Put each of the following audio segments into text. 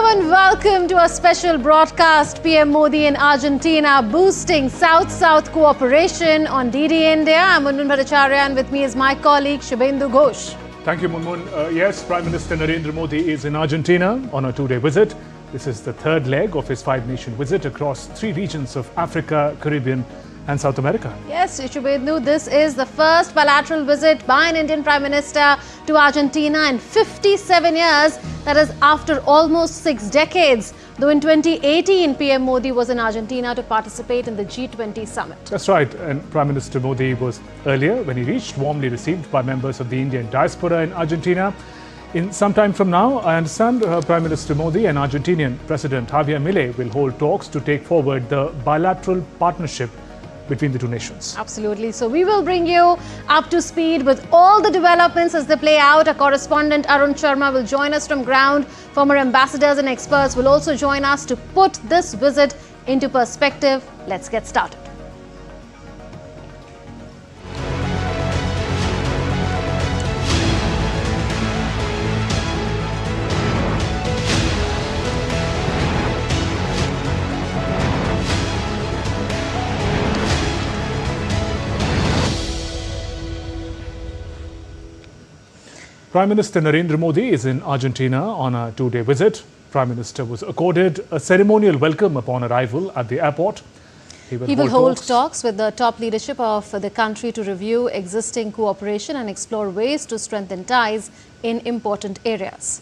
Hello and welcome to a special broadcast. PM Modi in Argentina boosting South-South cooperation on DD India. I'm Munmun Bhattacharya and with me is my colleague Shubhendu Ghosh. Thank you, Munmun. Yes, Prime Minister Narendra Modi is in Argentina on a two-day visit. This is the third leg of his five-nation visit across three regions of Africa, Caribbean and South America. Yes, Shubhendu, this is the first bilateral visit by an Indian Prime Minister to Argentina in 57 years. That is after almost 6 decades. Though in 2018, PM Modi was in Argentina to participate in the G20 summit. That's right. And Prime Minister Modi was earlier, when he reached, warmly received by members of the Indian diaspora in Argentina. In some time from now, I understand Prime Minister Modi and Argentinian President Javier Milei will hold talks to take forward the bilateral partnership between the two nations. Absolutely. So we will bring you up to speed with all the developments as they play out. Our correspondent Arun Sharma will join us from ground. Former ambassadors and experts will also join us to put this visit into perspective. Let's get started. Prime Minister Narendra Modi is in Argentina on a two-day visit. Prime Minister was accorded a ceremonial welcome upon arrival at the airport. He will hold talks with the top leadership of the country to review existing cooperation and explore ways to strengthen ties in important areas.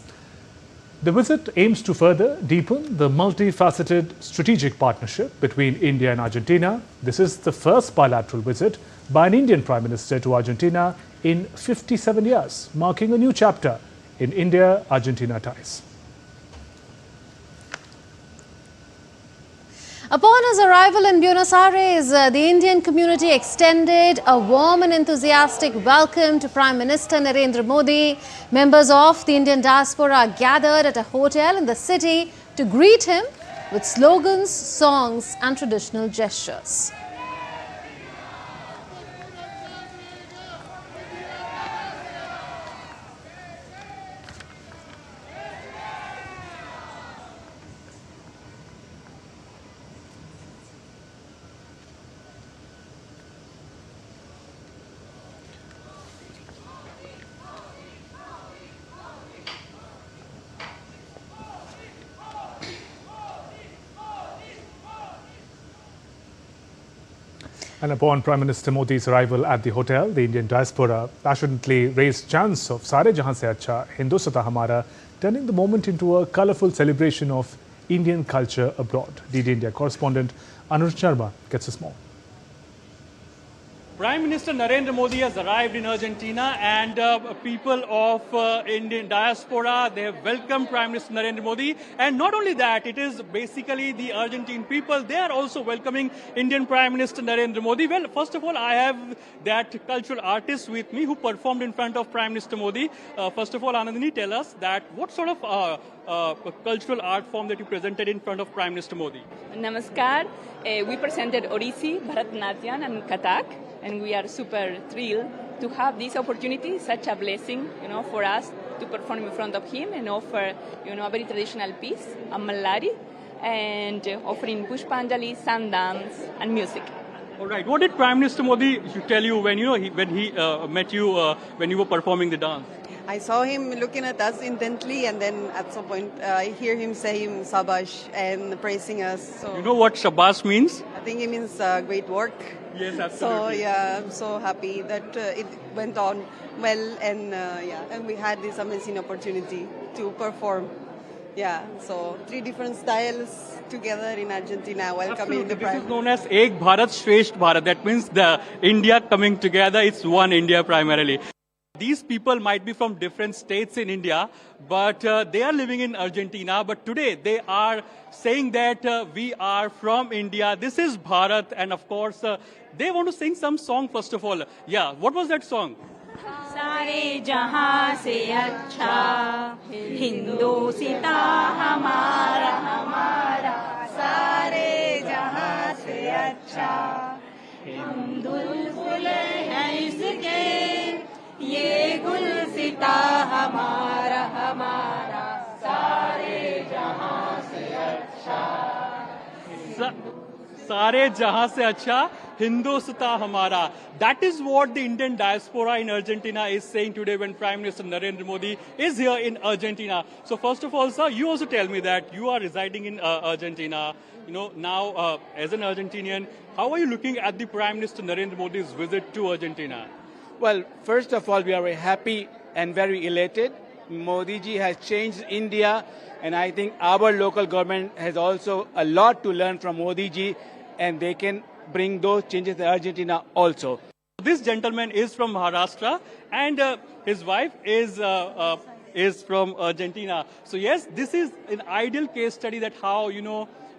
The visit aims to further deepen the multifaceted strategic partnership between India and Argentina. This is the first bilateral visit by an Indian Prime Minister to Argentina in 57 years, marking a new chapter in India-Argentina ties. Upon his arrival in Buenos Aires, the Indian community extended a warm and enthusiastic welcome to Prime Minister Narendra Modi. Members of the Indian diaspora gathered at a hotel in the city to greet him with slogans, songs and traditional gestures. And upon Prime Minister Modi's arrival at the hotel, the Indian diaspora passionately raised chants of "Sare Jahan se Acha, Hindustanta Hamara," turning the moment into a colourful celebration of Indian culture abroad. DD India correspondent Arun Sharma gets us more. Prime Minister Narendra Modi has arrived in Argentina and people of Indian diaspora, they have welcomed Prime Minister Narendra Modi. And not only that, it is basically the Argentine people, they are also welcoming Indian Prime Minister Narendra Modi. Well, first of all, I have that cultural artist with me who performed in front of Prime Minister Modi. First of all, Anandini, tell us that what sort of cultural art form that you presented in front of Prime Minister Modi? Namaskar. We presented Odissi, Bharatanatyam and Kathak. And we are super thrilled to have this opportunity, such a blessing, for us to perform in front of him and offer, a very traditional piece, a Mallari, and offering Pushpanjali, sun dance, and music. All right. What did Prime Minister Modi tell you when he met you when you were performing the dance? I saw him looking at us intently, and then at some point I hear him saying Sabash and praising us. So you know what Shabash means? I think it means great work. Yes, absolutely. So yeah, I'm so happy that it went on well, and and we had this amazing opportunity to perform. Yeah, so 3 different styles together in Argentina, welcoming the Prime. This is known as Ek Bharat Shresth Bharat. That means the India coming together. It's one India primarily. These people might be from different states in India, but they are living in Argentina. But today they are saying that we are from India. This is Bharat. And of course, they want to sing some song first of all. Yeah, what was that song? सारे जहां से अच्छा हिंदुस्ता हमारा हमारा सारे जहां से अच्छा हम दुल्फुल हैं इसके ये गुलसिता हमारा हमारा सारे जहां सारे जहां से अच्छा Hindustan hamara. That is what the Indian diaspora in Argentina is saying today when Prime Minister Narendra Modi is here in Argentina. So first of all, sir, you also tell me that you are residing in Argentina. You know, now as an Argentinian, how are you looking at the Prime Minister Narendra Modi's visit to Argentina? Well, first of all, we are very happy and very elated. Modi ji has changed India, and I think our local government has also a lot to learn from Modi ji, and they can bring those changes to Argentina also. This gentleman is from Maharashtra, and his wife is from Argentina. So yes, this is an ideal case study that how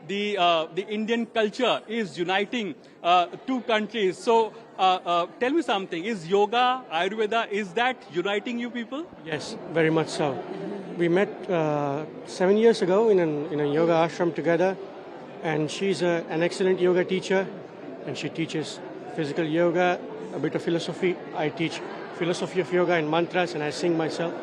the Indian culture is uniting two countries. So tell me something: is yoga, Ayurveda, is that uniting you people? Yes, very much so. We met 7 years ago in a yoga ashram together, and she's an excellent yoga teacher, and she teaches physical yoga, a bit of philosophy. I teach philosophy of yoga and mantras, and I sing myself.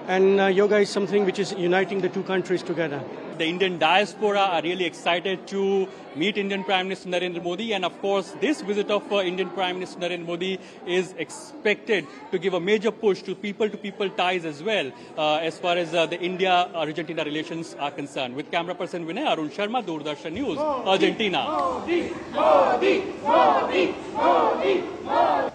And yoga is something which is uniting the two countries together. The Indian diaspora are really excited to meet Indian Prime Minister Narendra Modi, and of course this visit of Indian Prime Minister Narendra Modi is expected to give a major push to people-to-people ties as well as far as the India-Argentina relations are concerned. With camera person Vinay, Arun Sharma, Doordarshan News, Argentina. Modi, Modi, Modi, Modi, Modi.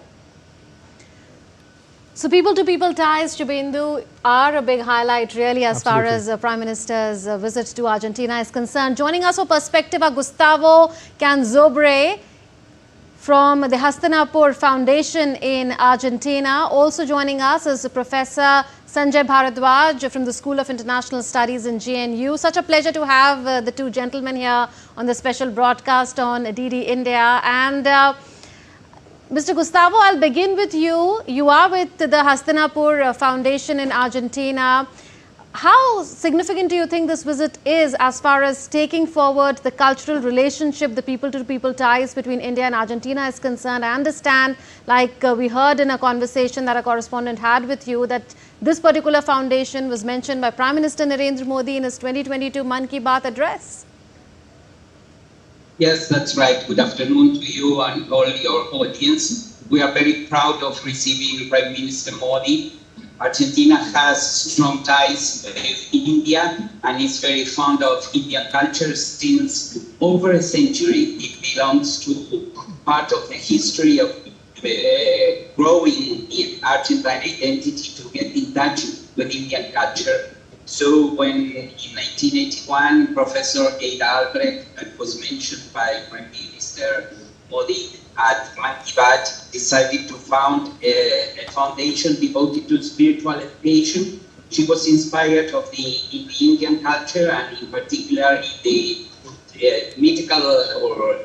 So people-to-people ties, Shubhendu, are a big highlight really as far as Prime Minister's visit to Argentina is concerned. Joining us for perspective are Gustavo Canzobre from the Hastinapur Foundation in Argentina. Also joining us is Professor Sanjay Bharadwaj from the School of International Studies in GNU. Such a pleasure to have the two gentlemen here on the special broadcast on DD India. And Mr. Gustavo, I'll begin with you. You are with the Hastinapur Foundation in Argentina. How significant do you think this visit is as far as taking forward the cultural relationship, the people-to-people ties between India and Argentina is concerned? I understand, like we heard in a conversation that a correspondent had with you, that this particular foundation was mentioned by Prime Minister Narendra Modi in his 2022 Mann Ki Baat address. Yes, that's right. Good afternoon to you and all your audience. We are very proud of receiving Prime Minister Modi. Argentina has strong ties with India and is very fond of Indian culture since over a century. It belongs to part of the history of growing in Argentine identity to get in touch with Indian culture. So when in 1981, Professor Ada Albrecht was mentioned by Prime Minister Modi at Mann Ki Baat, decided to found a foundation devoted to spiritual education. She was inspired of in the Indian culture and in particular in the mythical or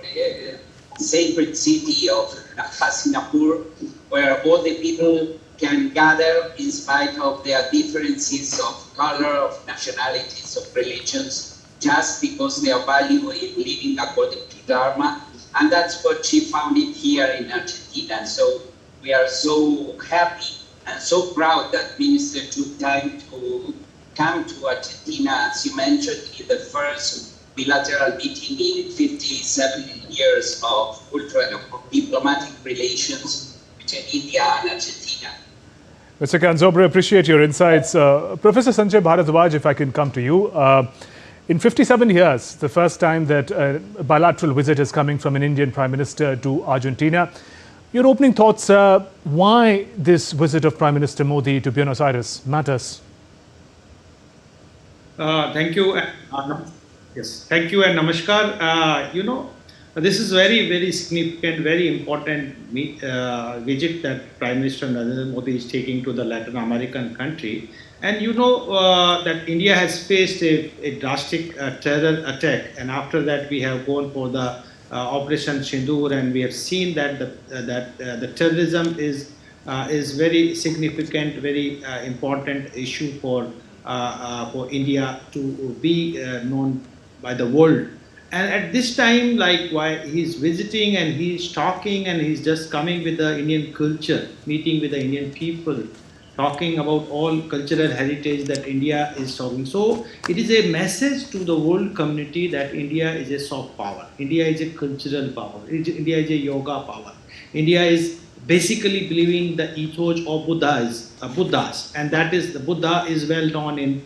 sacred city of Hastinapur, where all the people can gather in spite of their differences of color, of nationalities, of religions, just because they are valuing living according to Dharma. And that's what she found it here in Argentina. So we are so happy and so proud that Minister took time to come to Argentina, as you mentioned, in the first bilateral meeting in 57 years of diplomatic relations between India and Argentina. Mr. Canzobre, appreciate your insights. Professor Sanjay Bharadwaj, if I can come to you. In 57 years, the first time that a bilateral visit is coming from an Indian Prime Minister to Argentina. Your opening thoughts, why this visit of Prime Minister Modi to Buenos Aires matters? Thank you. Yes, thank you and namaskar. This is very, very significant, very important visit that Prime Minister Narendra Modi is taking to the Latin American country. And you know that India has faced a drastic terror attack, and after that we have gone for the Operation Sindoor, and we have seen that the terrorism is very significant, very important issue for India to be known by the world. And at this time, like why he's visiting and he's talking and he's just coming with the Indian culture, meeting with the Indian people. talking about all cultural heritage that India is talking. So it is a message to the world community that India is a soft power. India is a cultural power. India is a yoga power. India is basically believing the ethos of Buddhas, and that is the Buddha is well known in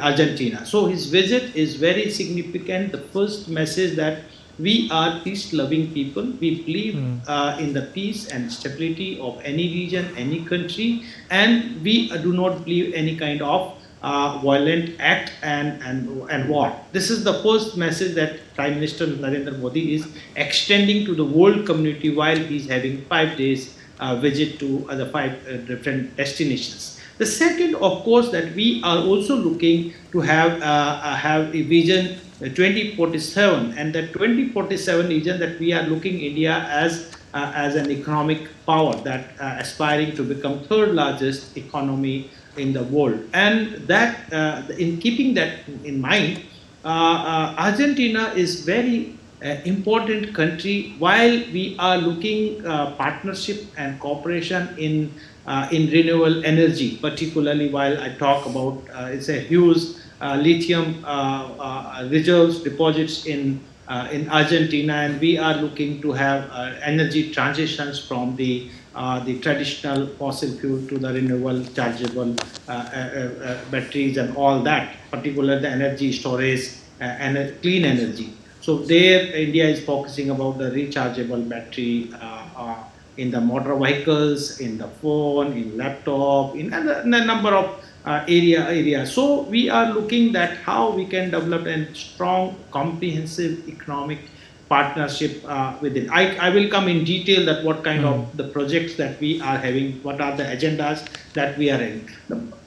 Argentina. So his visit is very significant. The first message that we are peace-loving people. We believe in the peace and stability of any region, any country, and we do not believe any kind of violent act and war. This is the first message that Prime Minister Narendra Modi is extending to the world community while he is having 5 days visit to the 5 different destinations. The second, of course, that we are also looking to have a vision 2047, and that 2047 vision that we are looking India as an economic power that aspiring to become third largest economy in the world. And that in keeping that in mind, Argentina is very important country while we are looking partnership and cooperation in renewable energy, particularly while I talk about it's a huge lithium reserves deposits in Argentina, and we are looking to have energy transitions from the traditional fossil fuel to the renewable chargeable batteries and all that, particularly the energy storage and clean energy. So there India is focusing about the rechargeable battery in the motor vehicles, in the phone, in laptop, in a number of areas. So we are looking at how we can develop a strong, comprehensive economic partnership with it. I will come in detail that what kind of the projects that we are having, what are the agendas that we are in.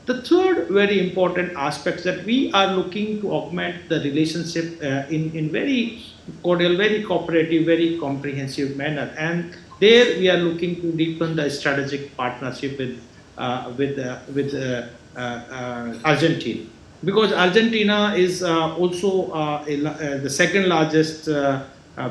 The third very important aspect that we are looking to augment the relationship in very cordial, very cooperative, very comprehensive manner. And there we are looking to deepen the strategic partnership with Argentina, because Argentina is also the second largest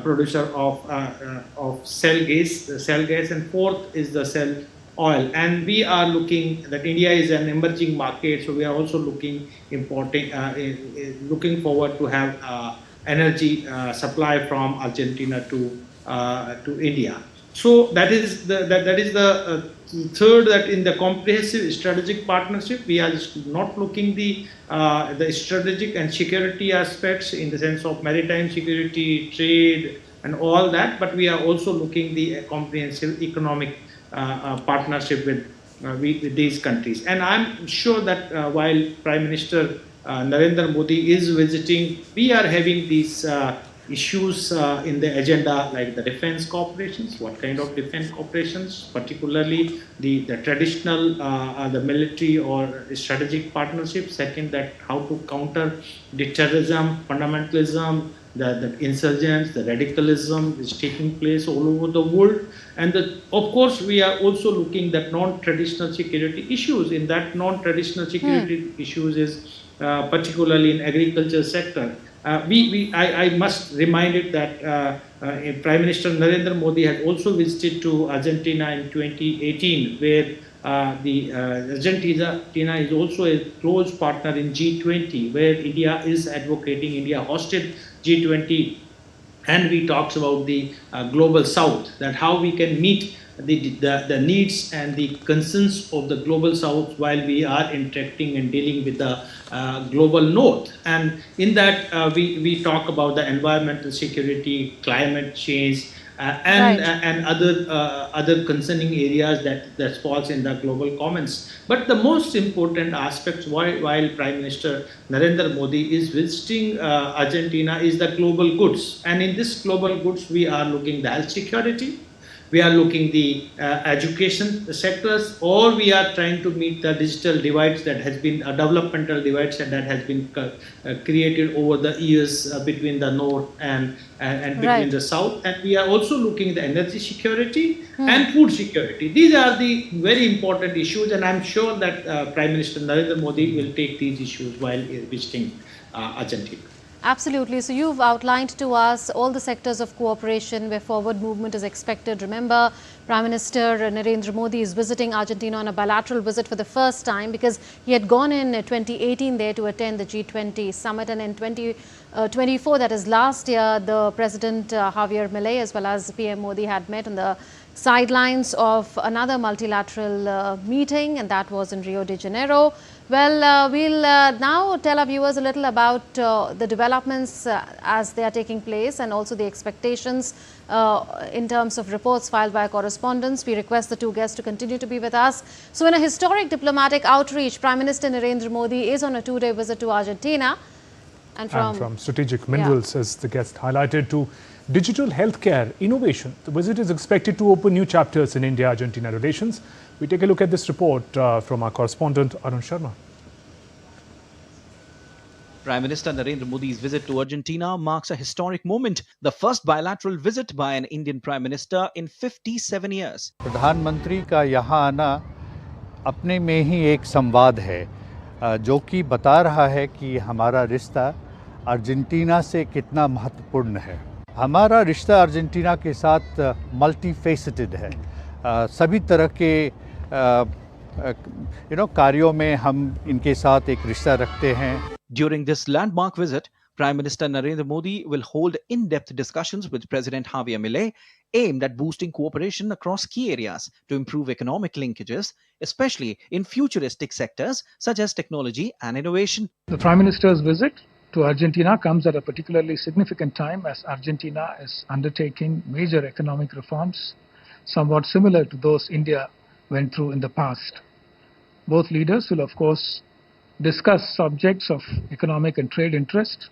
producer of shale gas, and fourth is the shale oil. And we are looking that India is an emerging market, so we are also looking forward to have energy supply from Argentina to India. So that is the third, that in the comprehensive strategic partnership we are not looking the strategic and security aspects in the sense of maritime security, trade and all that, but we are also looking the comprehensive economic partnership with these countries. And I'm sure that while Prime Minister Narendra Modi is visiting, we are having these issues in the agenda, like the defense cooperations, what kind of defense cooperations, particularly the traditional, the military or strategic partnership. Second, that how to counter the terrorism, fundamentalism, the insurgents, the radicalism is taking place all over the world. And of course, we are also looking at non-traditional security issues. In that non-traditional security issues is particularly in agriculture sector. I must remind it that Prime Minister Narendra Modi had also visited to Argentina in 2018, where Argentina is also a close partner in G20, where India is advocating. India hosted G20, and we talks about the global South, that how we can meet the needs and the concerns of the global South while we are interacting and dealing with the global North. And in that we talk about the environmental security, climate change, and other concerning areas that falls in the global commons. But the most important aspects while Prime Minister Narendra Modi is visiting Argentina is the global goods. And in this global goods, we are looking the health security, we are looking the education sectors, or we are trying to meet the digital divides that has been developmental divides that has been created over the years between the North and between the South. And we are also looking at the energy security and food security. These are the very important issues, and I'm sure that Prime Minister Narendra Modi will take these issues while visiting Argentina. Absolutely. So you've outlined to us all the sectors of cooperation where forward movement is expected. Remember, Prime Minister Narendra Modi is visiting Argentina on a bilateral visit for the first time because he had gone in 2018 there to attend the G20 summit, and in 2024, that is last year, the President Javier Milei as well as PM Modi had met on the sidelines of another multilateral meeting, and that was in Rio de Janeiro. Well, we'll now tell our viewers a little about the developments as they are taking place and also the expectations in terms of reports filed by correspondents. We request the two guests to continue to be with us. So in a historic diplomatic outreach, Prime Minister Narendra Modi is on a two-day visit to Argentina. And from strategic minerals, as the guest highlighted, to digital healthcare innovation. The visit is expected to open new chapters in India-Argentina relations. We take a look at this report from our correspondent Arun Sharma. Prime Minister Narendra Modi's visit to Argentina marks a historic moment, the first bilateral visit by an Indian Prime Minister in 57 years. प्रधानमंत्री का यहाँ आना अपने में ही एक संवाद है जो कि बता रहा है कि हमारा रिश्ता अर्जेंटीना से कितना महत्वपूर्ण है। हमारा रिश्ता अर्जेंटीना के साथ मल्टी फेसेटेड है। सभी तरह के कार्यों में हम इनके साथ एक रिश्ता रखते हैं। During this landmark visit, Prime Minister Narendra Modi will hold in-depth discussions with President Javier Milei aimed at boosting cooperation across key areas to improve economic linkages, especially in futuristic sectors such as technology and innovation. The Prime Minister's visit to Argentina comes at a particularly significant time as Argentina is undertaking major economic reforms, somewhat similar to those India went through in the past. Both leaders will, of course, discuss subjects of economic and trade interest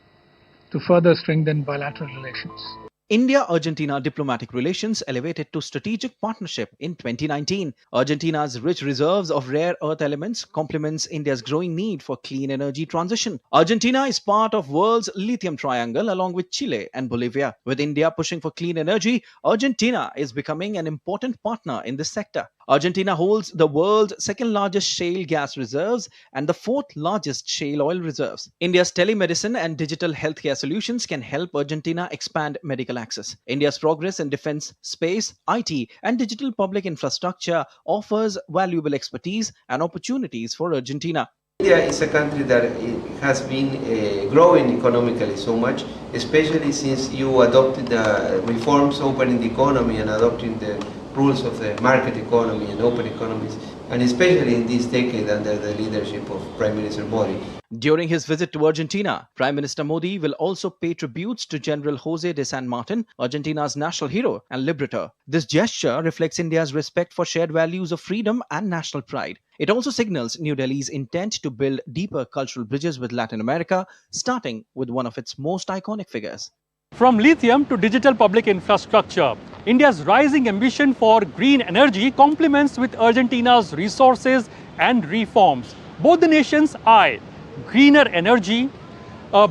to further strengthen bilateral relations. India-Argentina diplomatic relations elevated to strategic partnership in 2019. Argentina's rich reserves of rare earth elements complements India's growing need for clean energy transition. Argentina is part of world's lithium triangle along with Chile and Bolivia. With India pushing for clean energy, Argentina is becoming an important partner in this sector. Argentina holds the world's second largest shale gas reserves and the fourth largest shale oil reserves. India's telemedicine and digital healthcare solutions can help Argentina expand medical access. India's progress in defense, space, IT, and digital public infrastructure offers valuable expertise and opportunities for Argentina. India is a country that has been growing economically so much, especially since you adopted the reforms opening the economy and adopting the rules of the market economy and open economies, and especially in this decade under the leadership of Prime Minister Modi. During his visit to Argentina, Prime Minister Modi will also pay tributes to General José de San Martin, Argentina's national hero and liberator. This gesture reflects India's respect for shared values of freedom and national pride. It also signals New Delhi's intent to build deeper cultural bridges with Latin America, starting with one of its most iconic figures. From lithium to digital public infrastructure, India's rising ambition for green energy complements with Argentina's resources and reforms. Both the nations eye greener energy,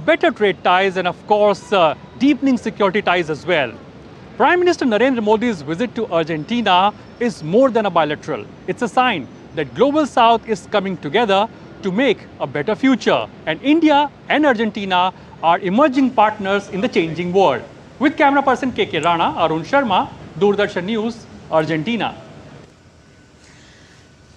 better trade ties, and of course, deepening security ties as well. Prime Minister Narendra Modi's visit to Argentina is more than a bilateral. It's a sign that Global South is coming together to make a better future, and India and Argentina are emerging partners in the changing world. With camera person KK Rana, Arun Sharma, Doordarshan News, Argentina.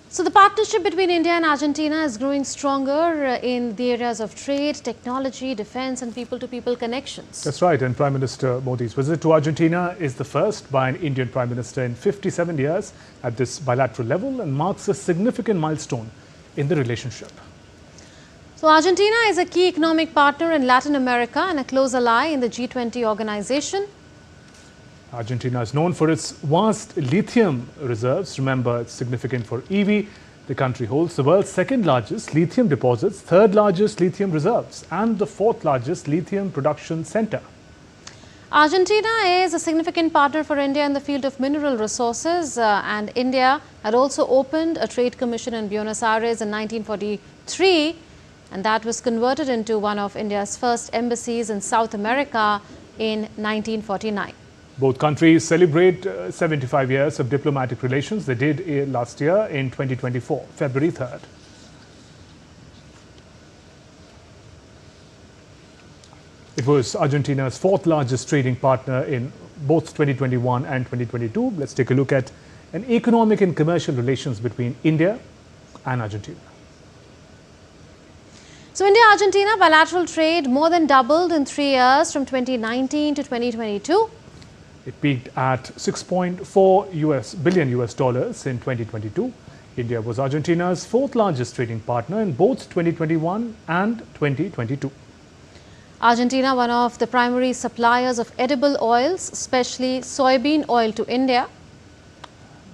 So the partnership between India and Argentina is growing stronger in the areas of trade, technology, defense and people-to-people connections. That's right, and Prime Minister Modi's visit to Argentina is the first by an Indian Prime Minister in 57 years at this bilateral level and marks a significant milestone in the relationship. So Argentina is a key economic partner in Latin America and a close ally in the G20 organization. Argentina is known for its vast lithium reserves. Remember, it's significant for EV. The country holds the world's second largest lithium deposits, third largest lithium reserves, and the fourth largest lithium production center. Argentina is a significant partner for India in the field of mineral resources, and India had also opened a trade commission in Buenos Aires in 1943, and that was converted into one of India's first embassies in South America in 1949. Both countries celebrate 75 years of diplomatic relations. They did last year in 2024, February 3rd. It was Argentina's fourth largest trading partner in both 2021 and 2022. Let's take a look at an economic and commercial relations between India and Argentina. So India-Argentina bilateral trade more than doubled in 3 years from 2019 to 2022. It peaked at $6.4 billion in 2022. India was Argentina's fourth largest trading partner in both 2021 and 2022. Argentina, one of the primary suppliers of edible oils, especially soybean oil to India.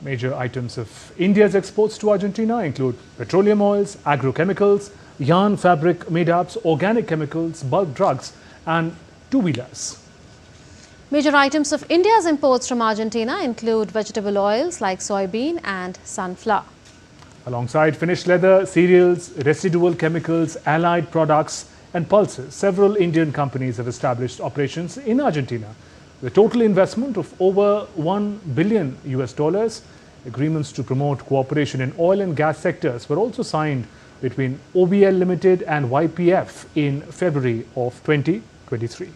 Major items of India's exports to Argentina include petroleum oils, agrochemicals, yarn, fabric, made-ups, organic chemicals, bulk drugs and two-wheelers. Major items of India's imports from Argentina include vegetable oils like soybean and sunflower. Alongside finished leather, cereals, residual chemicals, allied products and pulses, several Indian companies have established operations in Argentina with a total investment of over $1 billion. Agreements to promote cooperation in oil and gas sectors were also signed between OBL Limited and YPF in February of 2023.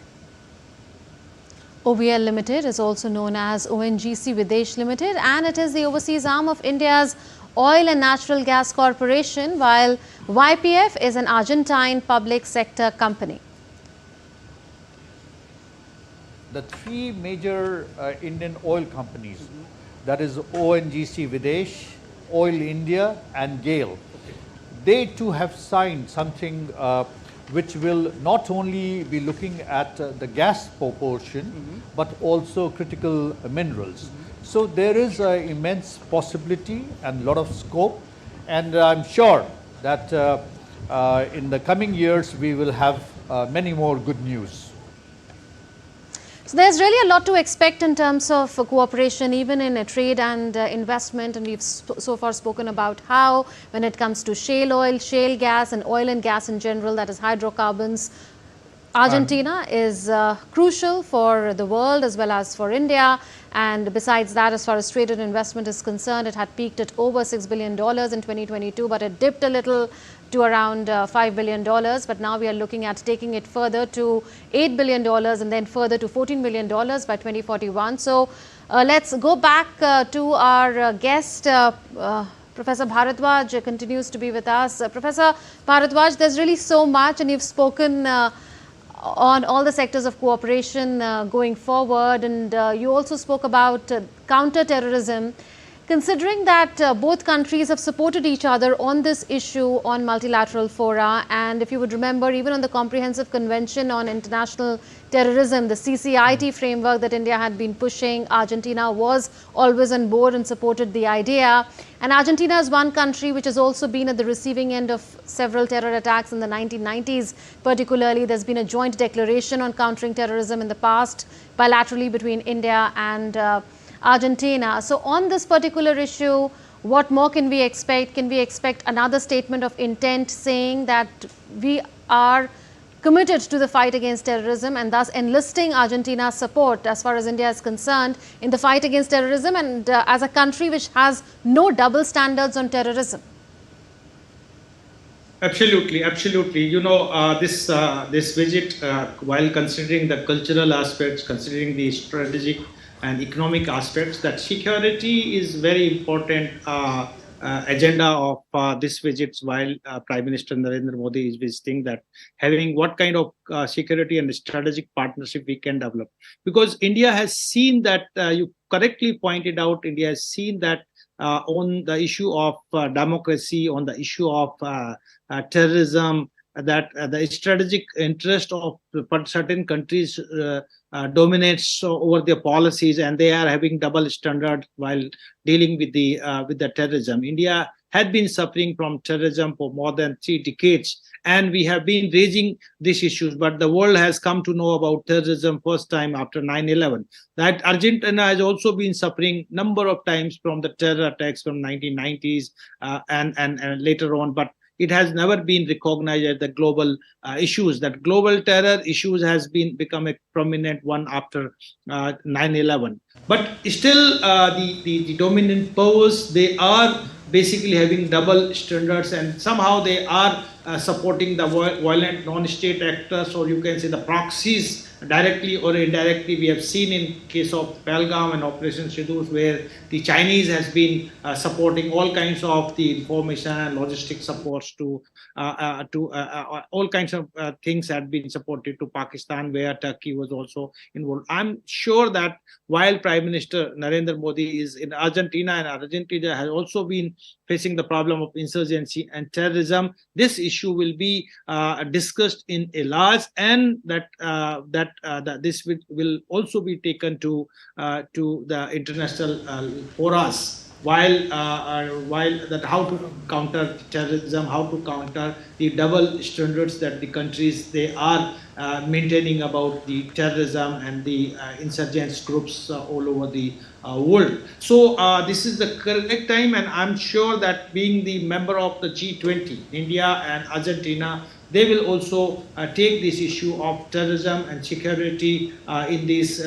OBL Limited is also known as ONGC Videsh Limited, and it is the overseas arm of India's Oil and Natural Gas Corporation, while YPF is an Argentine public sector company. The three major Indian oil companies, that is ONGC Videsh, Oil India and GAIL, they too have signed something which will not only be looking at the gas proportion, but also critical minerals. So there is an immense possibility and a lot of scope, and I'm sure that in the coming years we will have many more good news. So there's really a lot to expect in terms of cooperation, even in trade and investment, and we've so far spoken about how when it comes to shale oil, shale gas and oil and gas in general, that is hydrocarbons, Argentina is crucial for the world as well as for India. And besides that, as far as trade and investment is concerned, it had peaked at over $6 billion in 2022, but it dipped a little to around $5 billion. But now we are looking at taking it further to $8 billion and then further to $14 billion by 2041. So let's go back to our guest. Professor Bharadwaj continues to be with us. Professor Bharadwaj, there's really so much, and you've spoken on all the sectors of cooperation going forward, and you also spoke about counter-terrorism. Considering that both countries have supported each other on this issue on multilateral fora, and if you would remember, even on the Comprehensive Convention on International Terrorism, the CCIT framework that India had been pushing, Argentina was always on board and supported the idea. And Argentina is one country which has also been at the receiving end of several terror attacks in the 1990s. Particularly, there's been a joint declaration on countering terrorism in the past, bilaterally between India and Argentina. So on this particular issue, what more can we expect? Can we expect another statement of intent saying that we are committed to the fight against terrorism and thus enlisting Argentina's support as far as India is concerned in the fight against terrorism, and as a country which has no double standards on terrorism? Absolutely, absolutely. You know, this visit, while considering the cultural aspects, considering the strategic and economic aspects, that security is very important agenda of this visit, while Prime Minister Narendra Modi is visiting, that having what kind of security and strategic partnership we can develop. Because India has seen that, you correctly pointed out, India has seen that on the issue of democracy, on the issue of terrorism, that the strategic interest of certain countries dominates over their policies, and they are having double standard while dealing with the terrorism. India had been suffering from terrorism for more than 3 decades, and we have been raising these issues, but the world has come to know about terrorism first time after 9/11. That Argentina has also been suffering number of times from the terror attacks from 1990s and later on, but it has never been recognized as the global issues. That global terror issues has become a prominent one after 9/11. But still, the dominant powers, they are basically having double standards, and somehow they are supporting the violent non-state actors, or you can say the proxies, directly or indirectly. We have seen in case of Pahalgam and Operation Sindoor, where the Chinese has been supporting all kinds of the information and logistic supports to all kinds of things had been supported to Pakistan, where Turkey was also involved. I'm sure that while Prime Minister Narendra Modi is in Argentina, and Argentina has also been facing the problem of insurgency and terrorism, this issue will be discussed in a large, and that this will also be taken to the international forums, while that how to counter terrorism, how to counter the double standards that the countries they are maintaining about the terrorism and the insurgents groups all over the world. So this is the correct time, and I'm sure that being the member of the G20, India and Argentina, they will also take this issue of terrorism and security in these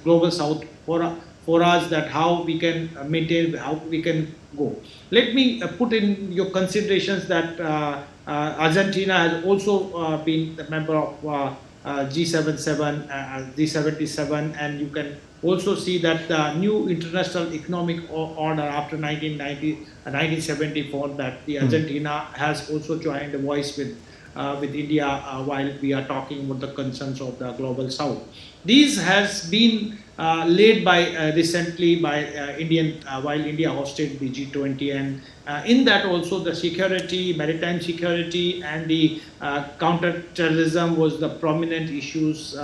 global south for us, that how we can maintain, how we can go. Let me put in your considerations that Argentina has also been the member of G77, and you can also see that the new international economic order after 1974, that the Argentina has also joined a voice with India while we are talking about the concerns of the global south. These has been led by recently by while India hosted the G20, and in that also the security, maritime security, and the counter-terrorism was the prominent issues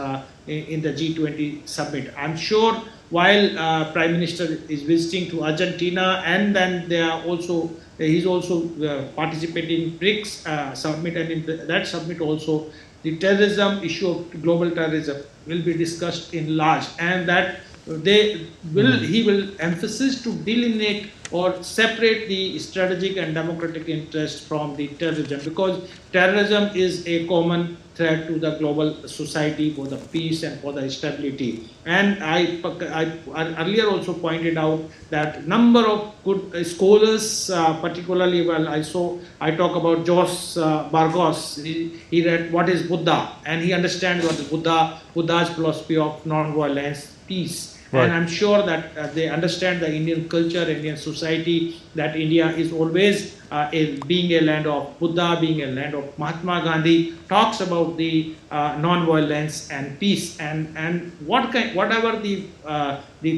in the G20 summit. I'm sure while Prime Minister is visiting to Argentina, and then they are also he's also participating in BRICS summit, and in that summit also the terrorism issue of global terrorism will be discussed in large, and that he will emphasize to delineate or separate the strategic and democratic interest from the terrorism, because terrorism is a common threat to the global society for the peace and for the stability. And I earlier also pointed out that number of good scholars, particularly, well, I talk about Jos Bargos. He read what is Buddha, and he understands what is Buddha's philosophy of non-violence, peace. Right. And I'm sure that they understand the Indian culture, Indian society, that India is always being a land of Buddha, being a land of Mahatma Gandhi, talks about the non-violence and peace, and whatever the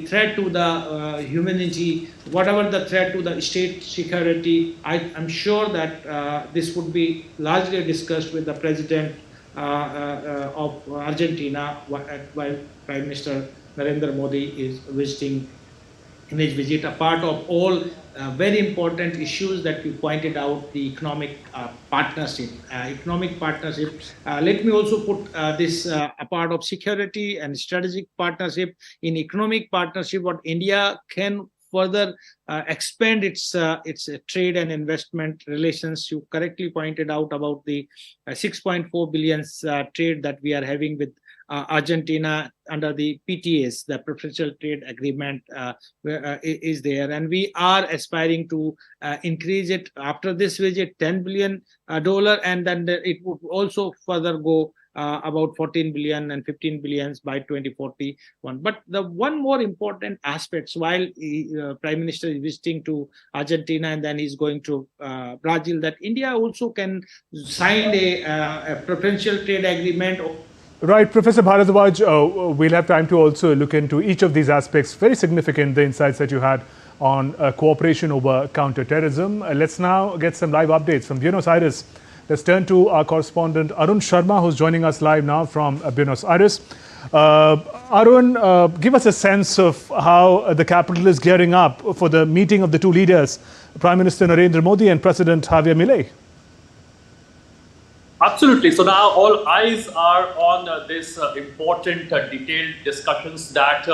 threat to the humanity, whatever the threat to the state security, I'm sure that this would be largely discussed with the president of Argentina while Prime Minister Narendra Modi is visiting in his visit. A part of all very important issues that you pointed out, the economic partnership. Let me also put this a part of security and strategic partnership. In economic partnership, what India can further expand its trade and investment relations. You correctly pointed out about the 6.4 billion trade that we are having with Argentina under the PTAs, the preferential trade agreement is there, and we are aspiring to increase it after this visit $10 billion, and then it would also further go about 14 billion and 15 billions by 2041. But the one more important aspect, while Prime Minister is visiting to Argentina and then he's going to Brazil, that India also can sign a preferential trade agreement. Right, Professor Bharadwaj, we'll have time to also look into each of these aspects. Very significant, the insights that you had on cooperation over counter-terrorism. Let's now get some live updates from Buenos Aires. Let's turn to our correspondent Arun Sharma, who's joining us live now from Buenos Aires. Arun, give us a sense of how the capital is gearing up for the meeting of the two leaders, Prime Minister Narendra Modi and President Javier Milei. Absolutely. So now all eyes are on this important detailed discussions that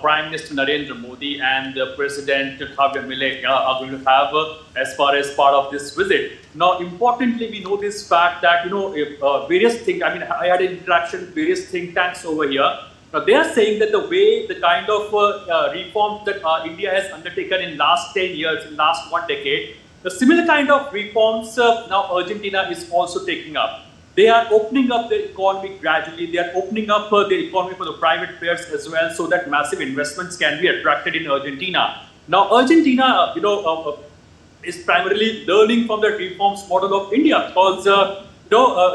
Prime Minister Narendra Modi and President Javier Milei are going to have as far as part of this visit. Now, importantly, we know this fact that, various things, I had an interaction with various think tanks over here, They are saying that the kind of reforms that India has undertaken in last 10 years, in last 1 decade, the similar kind of reforms now Argentina is also taking up. They are opening up the economy gradually. They are opening up the economy for the private players as well, so that massive investments can be attracted in Argentina. Now, Argentina, is primarily learning from the reforms model of India, because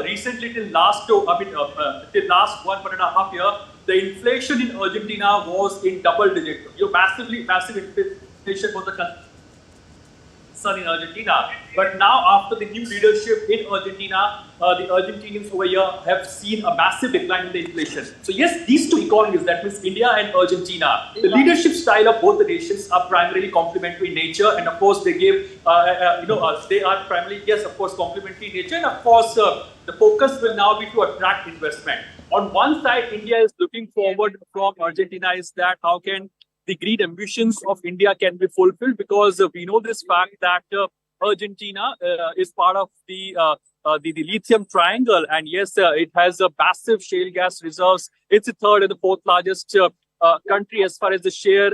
recently till last till last 1.5 year, the inflation in Argentina was in double digit. Massive inflation was the concern in Argentina. But now, after the new leadership in Argentina, the Argentinians over here have seen a massive decline in the inflation. So yes, these two economies, that means India and Argentina, the leadership style of both the nations are primarily complementary in nature, and of course they give, they are primarily, yes, of course, complementary in nature, and of course the focus will now be to attract investment. On one side, India is looking forward from Argentina is that how can the green ambitions of India can be fulfilled, because we know this fact that Argentina is part of the lithium triangle, and yes, it has a massive shale gas reserves. It's the third and the fourth largest country as far as the shale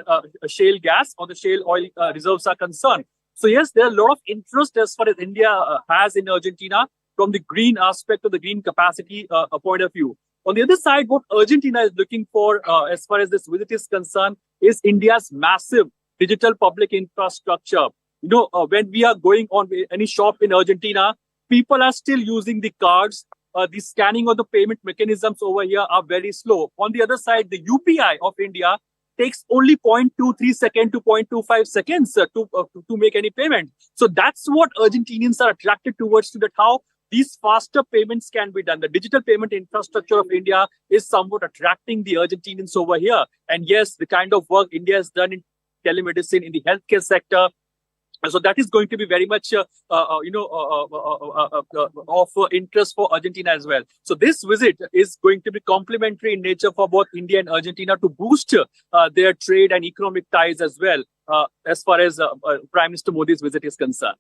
gas or the shale oil reserves are concerned. So yes, there are a lot of interest as far as India has in Argentina from the green aspect of the green capacity point of view. On the other side, what Argentina is looking for as far as this visit is concerned is India's massive digital public infrastructure. When we are going on any shop in Argentina, people are still using the cards. The scanning of the payment mechanisms over here are very slow. On the other side, the UPI of India takes only 0.23 seconds to 0.25 seconds to make any payment. So that's what Argentinians are attracted towards, to that how these faster payments can be done. The digital payment infrastructure of India is somewhat attracting the Argentinians over here. And yes, the kind of work India has done in telemedicine, in the healthcare sector, so that is going to be very much of interest for Argentina as well. So this visit is going to be complementary in nature for both India and Argentina to boost their trade and economic ties as well, as far as Prime Minister Modi's visit is concerned.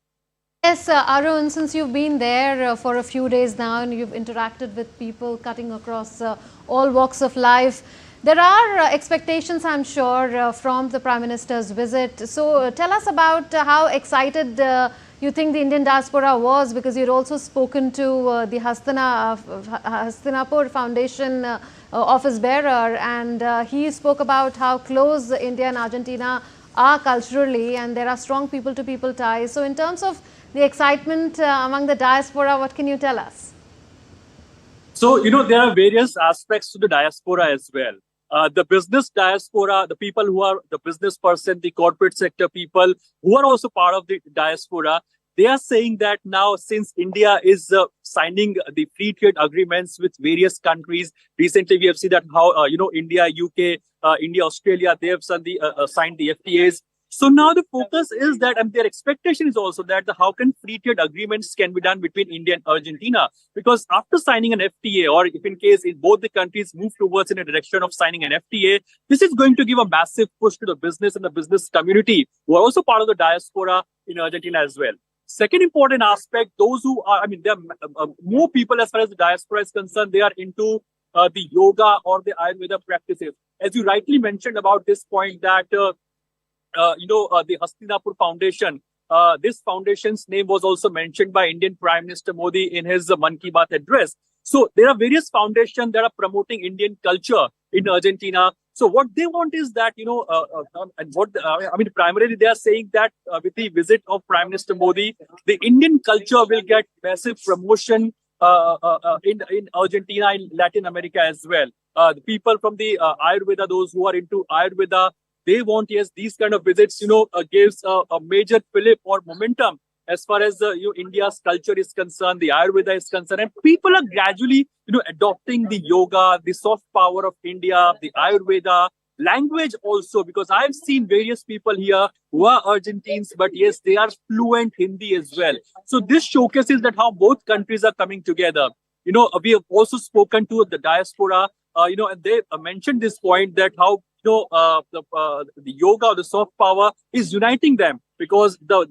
Yes, Arun, since you've been there for a few days now and you've interacted with people cutting across all walks of life, there are expectations, I'm sure, from the Prime Minister's visit. So tell us about how excited you think the Indian diaspora was, because you'd also spoken to the Hastinapur Foundation office bearer, and he spoke about how close India and Argentina are culturally, and there are strong people-to-people ties. So in terms of the excitement among the diaspora, what can you tell us? So, there are various aspects to the diaspora as well. The business diaspora, the people who are the business person, the corporate sector people who are also part of the diaspora, they are saying that now, since India is signing the free trade agreements with various countries, recently we have seen that how, India, UK, India, Australia, they have signed the FTAs. So now the focus is that, and their expectation is also that how can free trade agreements can be done between India and Argentina? Because after signing an FTA, or if in case if both the countries move towards in a direction of signing an FTA, this is going to give a massive push to the business and the business community who are also part of the diaspora in Argentina as well. Second important aspect, those who are, there are more people as far as the diaspora is concerned, they are into the yoga or the Ayurveda practices. As you rightly mentioned about this point that the Hastinapur Foundation, this foundation's name was also mentioned by Indian Prime Minister Modi in his Mann Ki Baat address. So there are various foundations that are promoting Indian culture in Argentina. So what they want is that, primarily they are saying that with the visit of Prime Minister Modi, the Indian culture will get massive promotion in Argentina, in Latin America as well. The people from the Ayurveda, those who are into Ayurveda, they want, yes, these kind of visits, gives a major fillip or momentum as far as India's culture is concerned, the Ayurveda is concerned, and people are gradually, adopting the yoga, the soft power of India, the Ayurveda, language also, because I've seen various people here who are Argentines, but yes, they are fluent Hindi as well. So this showcases that how both countries are coming together. We have also spoken to the diaspora, and they mentioned this point that how the yoga or the soft power is uniting them, because the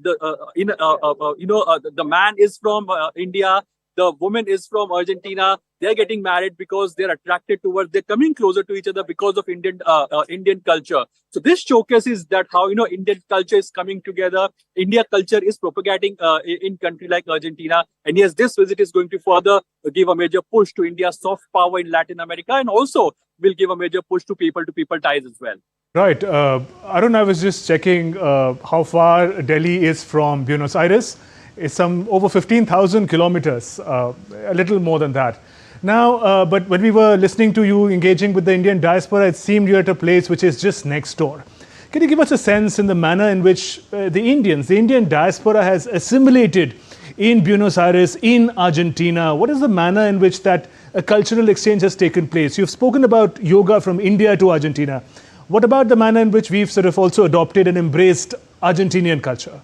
man is from India, the woman is from Argentina. They're getting married because they're attracted towards, they're coming closer to each other because of Indian culture. So this showcases that how, Indian culture is coming together. India culture is propagating in country like Argentina. And yes, this visit is going to further give a major push to India's soft power in Latin America, and also will give a major push to people ties as well. Right. Arun, I was just checking how far Delhi is from Buenos Aires. It's some over 15,000 kilometers, a little more than that. Now, but when we were listening to you engaging with the Indian diaspora, it seemed you're at a place which is just next door. Can you give us a sense in the manner in which the Indian diaspora has assimilated in Buenos Aires, in Argentina? What is the manner in which that cultural exchange has taken place? You've spoken about yoga from India to Argentina. What about the manner in which we've sort of also adopted and embraced Argentinian culture?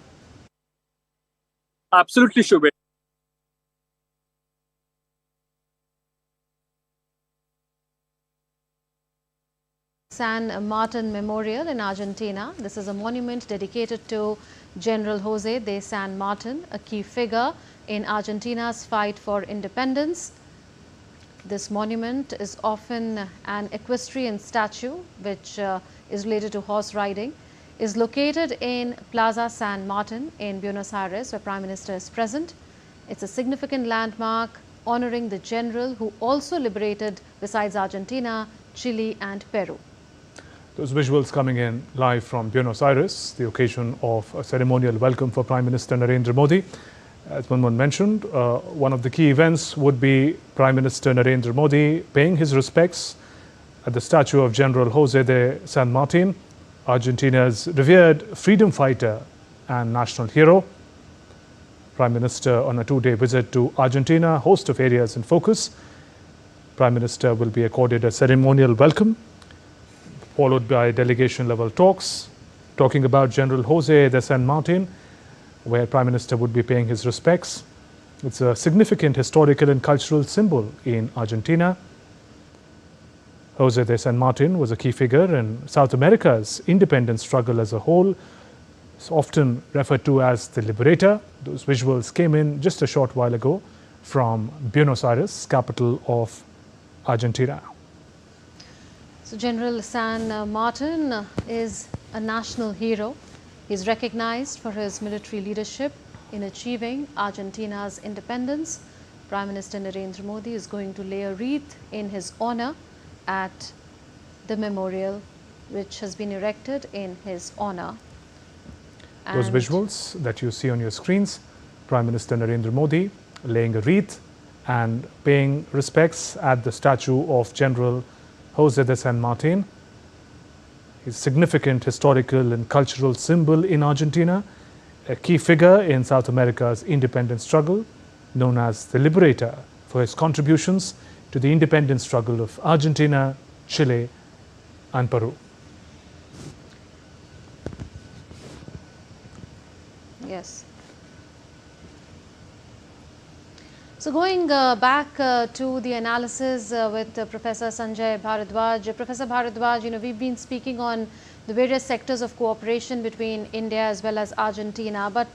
Absolutely, Shubin. San Martin Memorial in Argentina. This is a monument dedicated to General Jose de San Martin, a key figure in Argentina's fight for independence. This monument is often an equestrian statue which is related to horse riding, is located in Plaza San Martin in Buenos Aires, where Prime Minister is present. It's a significant landmark honoring the general who also liberated, besides Argentina, Chile and Peru. Those visuals coming in live from Buenos Aires, the occasion of a ceremonial welcome for Prime Minister Narendra Modi. As Manmohan mentioned, one of the key events would be Prime Minister Narendra Modi paying his respects at the statue of General Jose de San Martin, Argentina's revered freedom fighter and national hero. Prime Minister on a two-day visit to Argentina, host of areas in focus. Prime Minister will be accorded a ceremonial welcome, followed by delegation-level talks, talking about General Jose de San Martin, where Prime Minister would be paying his respects. It's a significant historical and cultural symbol in Argentina. Jose de San Martin was a key figure in South America's independence struggle as a whole. It's often referred to as the liberator. Those visuals came in just a short while ago from Buenos Aires, capital of Argentina. So General San Martin is a national hero. He is recognized for his military leadership in achieving Argentina's independence. Prime Minister Narendra Modi is going to lay a wreath in his honor at the memorial which has been erected in his honor. Those visuals that you see on your screens, Prime Minister Narendra Modi laying a wreath and paying respects at the statue of General Jose de San Martin. He's a significant historical and cultural symbol in Argentina, a key figure in South America's independence struggle, known as the liberator for his contributions to the independence struggle of Argentina, Chile and Peru. Yes. So going back to the analysis with Professor Sanjay Bharadwaj. Professor Bharadwaj, we've been speaking on the various sectors of cooperation between India as well as Argentina. But,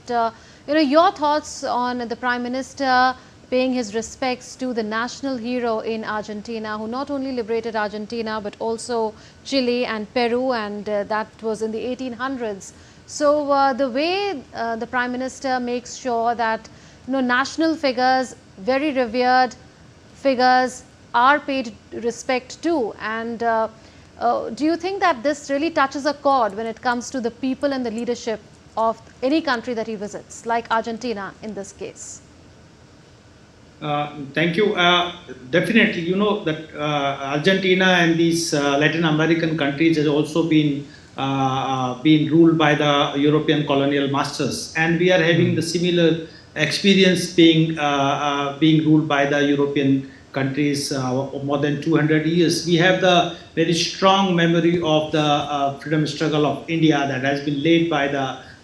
your thoughts on the Prime Minister paying his respects to the national hero in Argentina, who not only liberated Argentina, but also Chile and Peru, and that was in the 1800s. So the way the Prime Minister makes sure that national figures, very revered figures, are paid respect to, and do you think that this really touches a chord when it comes to the people and the leadership of any country that he visits, like Argentina in this case? Thank you. Definitely, that Argentina and these Latin American countries has also been ruled by the European colonial masters, and we are having the similar experience being ruled by the European countries more than 200 years. We have the very strong memory of the freedom struggle of India that has been laid by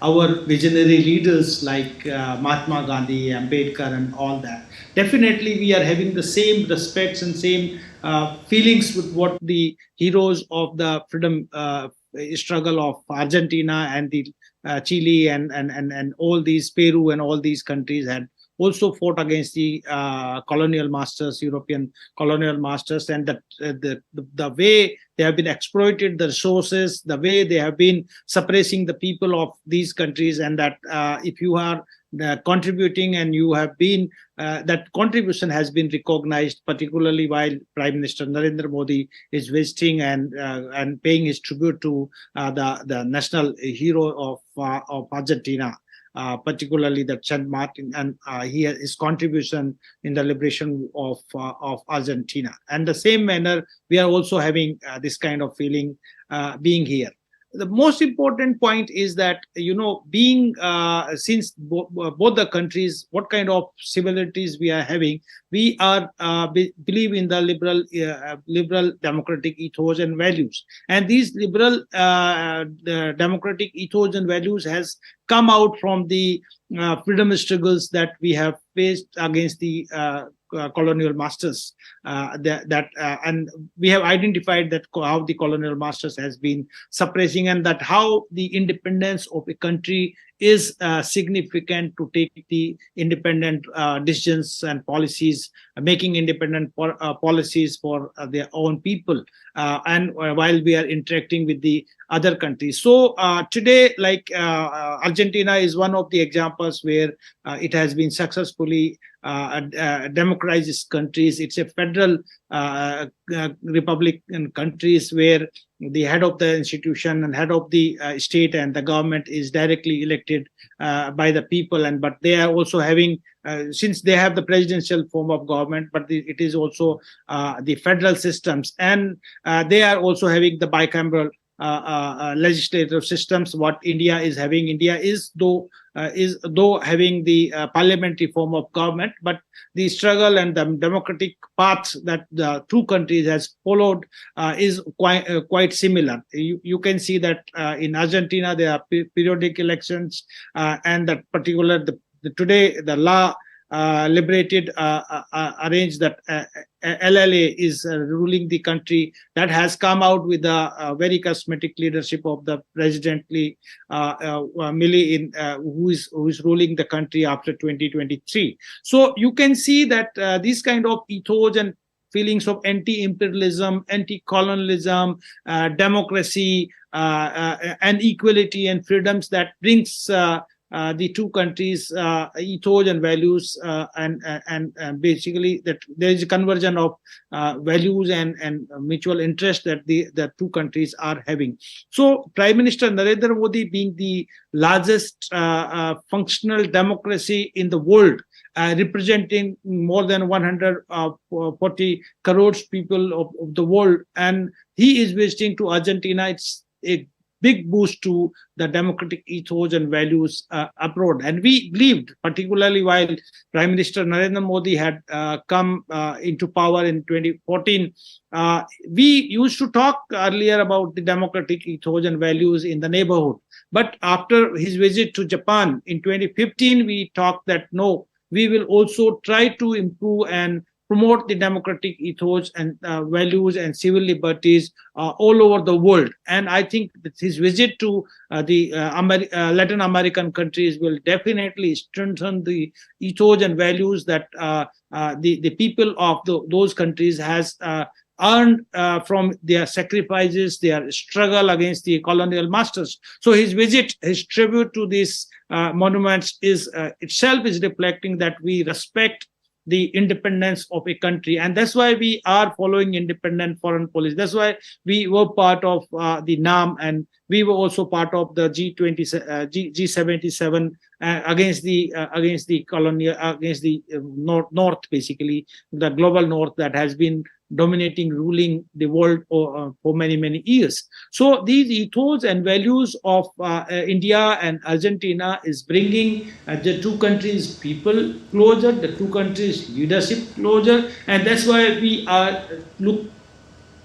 our visionary leaders like Mahatma Gandhi, Ambedkar and all that. Definitely we are having the same respects and same feelings with what the heroes of the freedom struggle of Argentina and the Chile and all these Peru and all these countries had also fought against the colonial masters, European colonial masters, and that the way they have been exploited the resources, the way they have been suppressing the people of these countries, and that if you are contributing and you have been that contribution has been recognized, particularly while Prime Minister Narendra Modi is visiting and paying his tribute to the national hero of Argentina, particularly the San Martin, and his contribution in the liberation of Argentina. And the same manner, we are also having this kind of feeling being here. The most important point is that, being since both the countries, what kind of similarities we are having, we are believe in the liberal democratic ethos and values, and these liberal democratic ethos and values has come out from the freedom struggles that we have faced against the colonial masters, and we have identified that how the colonial masters has been suppressing, and that how the independence of a country is significant to take the independent decisions and policies, making independent policies for their own people, and while we are interacting with the other countries. So today, like Argentina is one of the examples where it has been successfully democratized countries. It's a federal republican countries where the head of the institution and head of the state and the government is directly elected by the people, and but they are also having since they have the presidential form of government, but it is also the federal systems, and they are also having the bicameral legislative systems. What India is having, India is though having the parliamentary form of government, but the struggle and the democratic path that the two countries has followed is quite similar. You can see that in Argentina there are periodic elections, and that particular today the law liberated arranged that LLA is ruling the country, that has come out with a very charismatic leadership of the presidently Milei, who is ruling the country after 2023. So you can see that these kind of ethos and feelings of anti-imperialism, anti-colonialism, democracy, and equality and freedoms that brings the two countries' ethos and values, and basically that there is a conversion of values and mutual interest that the two countries are having. So Prime Minister Narendra Modi, being the largest functional democracy in the world, representing more than 140 crores people of the world, and he is visiting to Argentina. It's a big boost to the democratic ethos and values abroad. And we believed, particularly while Prime Minister Narendra Modi had come into power in 2014, we used to talk earlier about the democratic ethos and values in the neighborhood. But after his visit to Japan in 2015, we talked that no, we will also try to improve and promote the democratic ethos and values and civil liberties all over the world. And I think that his visit to the Latin American countries will definitely strengthen the ethos and values that the people of those countries has earned from their sacrifices, their struggle against the colonial masters. So his visit, his tribute to these monuments is itself is reflecting that we respect the independence of a country, and that's why we are following independent foreign policy. That's why we were part of the NAM, and we were also part of the G77 against the colonial, against the north, basically the global north that has been dominating, ruling the world for many years. So these ethos and values of India and Argentina is bringing the two countries' people closer, the two countries' leadership closer, and that's why we are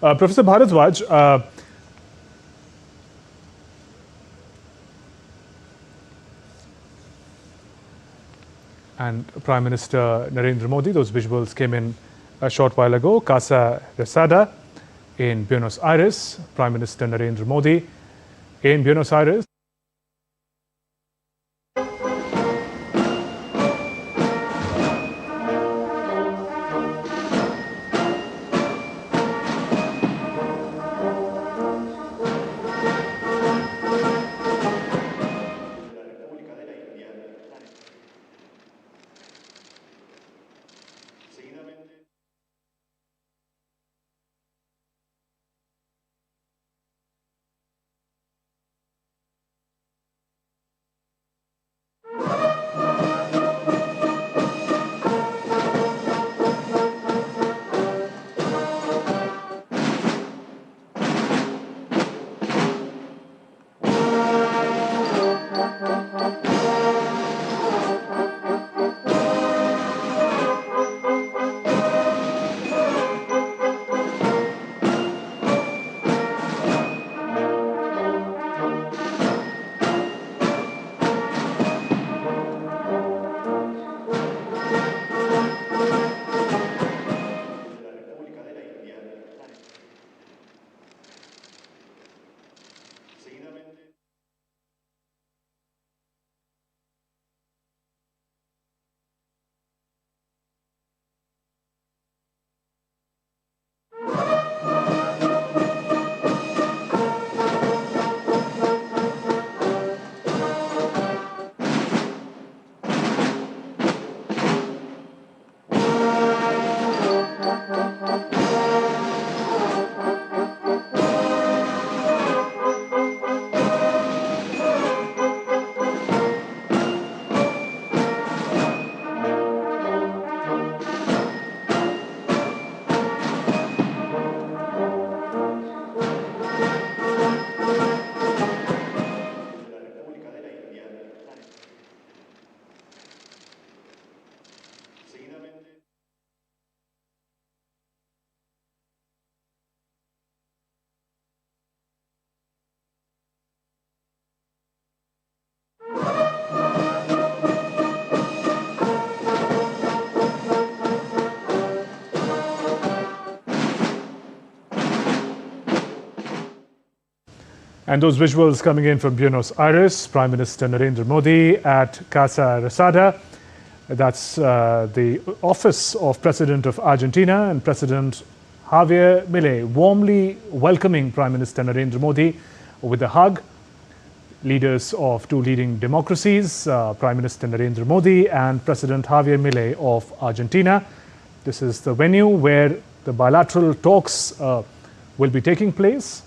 Professor Bharadwaj, and Prime Minister Narendra Modi, those visuals came in a short while ago. Casa Rosada in Buenos Aires, Prime Minister Narendra Modi in Buenos Aires. And those visuals coming in from Buenos Aires, Prime Minister Narendra Modi at Casa Rosada. That's the office of President of Argentina, and President Javier Milei warmly welcoming Prime Minister Narendra Modi with a hug. Leaders of two leading democracies, Prime Minister Narendra Modi and President Javier Milei of Argentina. This is the venue where the bilateral talks will be taking place.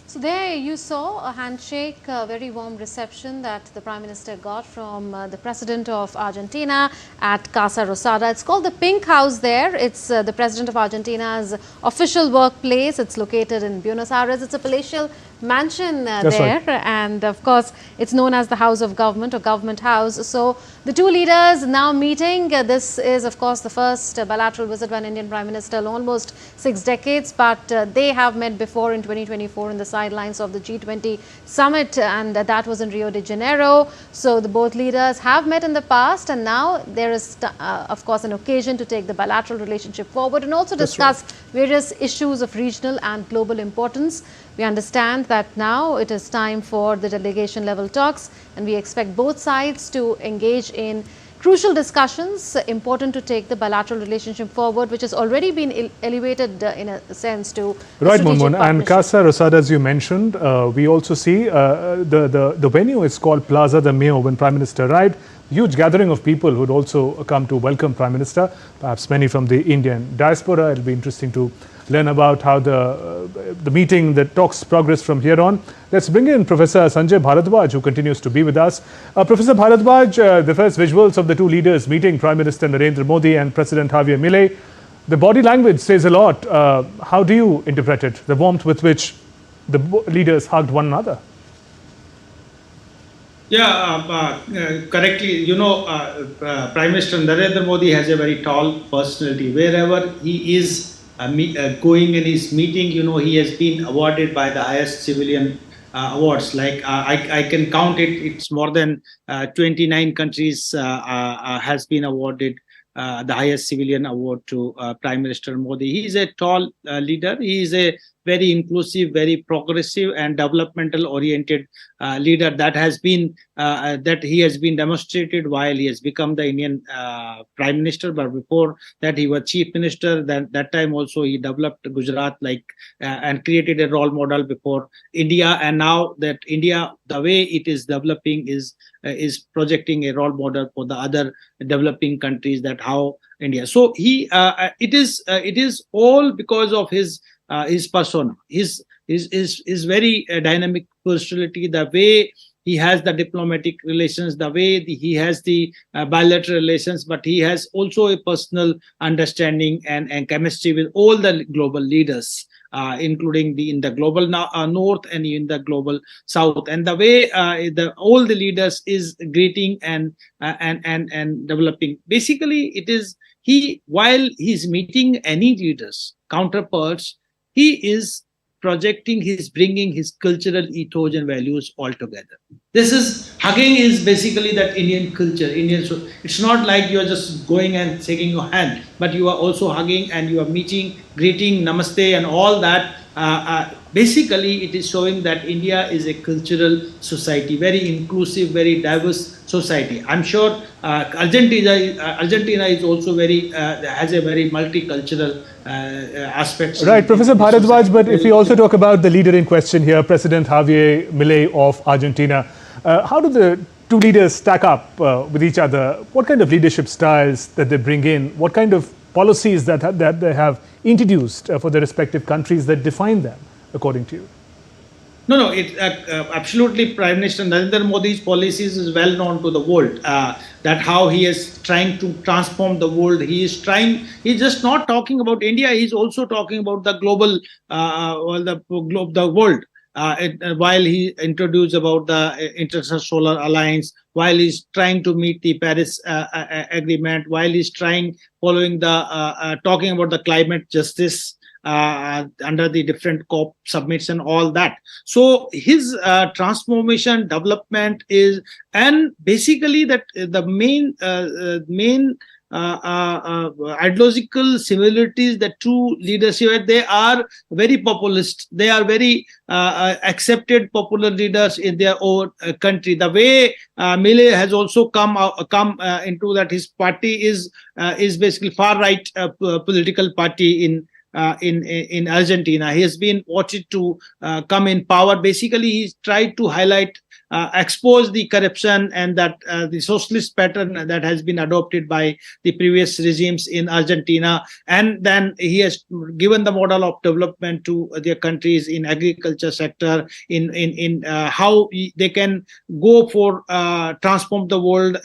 So there you saw a handshake, a very warm reception that the Prime Minister got from the President of Argentina at Casa Rosada. It's called the Pink House there. It's the President of Argentina's official workplace. It's located in Buenos Aires. It's a palatial mansion there. Right. And of course, it's known as the House of Government or Government House. So the two leaders now meeting. This is, of course, the first bilateral visit by an Indian Prime Minister in almost 6 decades. But they have met before in 2024 in the sidelines of the G20 summit, and that was in Rio de Janeiro. So the both leaders have met in the past, and now there is, of course, an occasion to take the bilateral relationship forward and also discuss various issues of regional and global importance. We understand that now it is time for the delegation level talks, and we expect both sides to engage in crucial discussions important to take the bilateral relationship forward, which has already been elevated in a sense to Right, Munmun. And Casa Rosada, as you mentioned, we also see the venue is called Plaza de Mayo. When Prime Minister arrived, huge gathering of people who would also come to welcome Prime Minister, perhaps many from the Indian diaspora. It'll be interesting to learn about how the meeting, the talks progress from here on. Let's bring in Professor Sanjay Bharadwaj, who continues to be with us. Professor Bharadwaj, the first visuals of the two leaders meeting, Prime Minister Narendra Modi and President Javier Milei. The body language says a lot. How do you interpret it, the warmth with which the leaders hugged one another? Yeah, correctly. You know, Prime Minister Narendra Modi has a very tall personality. Wherever he is going in his meeting, you know, he has been awarded by the highest civilian awards. Like I can count it. It's more than 29 countries has been awarded the highest civilian award to Prime Minister Modi. He is a tall leader. He is a very inclusive, very progressive and developmental oriented leader that has been that he has been demonstrated while he has become the Indian Prime Minister. But before that, he was Chief Minister. That time also he developed Gujarat and created a role model before India. And now that India, the way it is developing is projecting a role model for the other developing countries, that how India. So it is all because of his persona, his very dynamic personality, the way he has the diplomatic relations, the way he has the bilateral relations, but he has also a personal understanding and chemistry with all the global leaders, including in the global north and in the global south. And the way all the leaders is greeting and developing. Basically, it is while he's meeting any leaders, counterparts, he is projecting, he's bringing his cultural ethos and values all together. This is hugging is basically that Indian culture. So it's not like you are just going and shaking your hand, but you are also hugging and you are meeting, greeting, namaste and all that. Basically, it is showing that India is a cultural society, very inclusive, very diverse society. I'm sure Argentina is also has a very multicultural aspects. Right, Professor Bharadwaj, but if we also talk about the leader in question here, President Javier Milei of Argentina, how do the two leaders stack up with each other? What kind of leadership styles that they bring in? What kind of policies that they have introduced for the respective countries that define them, according to you? No, absolutely. Prime Minister Narendra Modi's policies is well known to the world. That how he is trying to transform the world. He's just not talking about India. He's also talking about the global, the world. While he introduced about the International Solar Alliance, while he's trying to meet the Paris Agreement, while he's following the talking about the climate justice. Under the different COP submits and all that. So his transformation development is, and basically that the main ideological similarities, the true leadership. They are very populist. They are very accepted popular leaders in their own country. The way Millet has also come into that, his party is basically far right political party in Argentina. He has been wanted to come in power. Basically, he's tried to highlight, expose the corruption and that the socialist pattern that has been adopted by the previous regimes in Argentina. And then he has given the model of development to their countries in agriculture sector, in how they can go for transform the world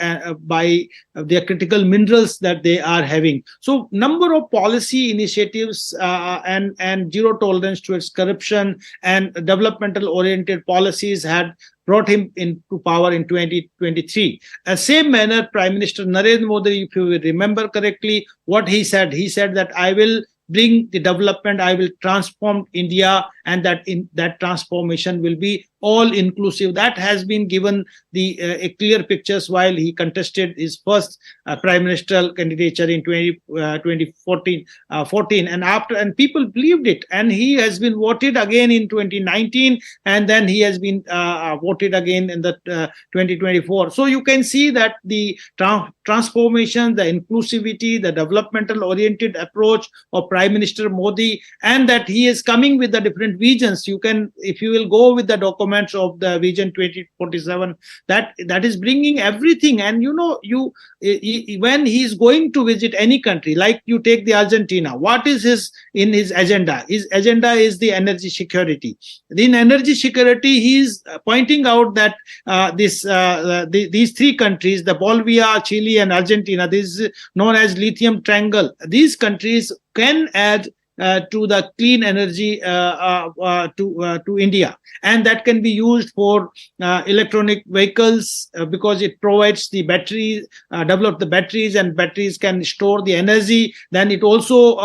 by their critical minerals that they are having. So number of policy initiatives and zero tolerance towards corruption and developmental oriented policies had brought him into power in 2023. Same manner, Prime Minister Narendra Modi, if you will remember correctly, what he said that I will bring the development, I will transform India, and that transformation will be all inclusive. That has been given the clear pictures while he contested his first prime ministerial candidature in 2014, and people believed it, and he has been voted again in 2019, and then he has been voted again in the 2024. So you can see that the transformation, the inclusivity, the developmental oriented approach of Prime Minister Modi, and that he is coming with the different visions. You can, if you will go with the documents of the Vision 2047, that is bringing everything. And when he is going to visit any country, like you take the Argentina, what is his agenda? His agenda is the energy security. In energy security, he is pointing out that these three countries, the Bolivia, Chile, and Argentina, this is known as lithium triangle. These countries can add to the clean energy to India, and that can be used for electronic vehicles because it provides the battery, develop the batteries, and batteries can store the energy. Then it also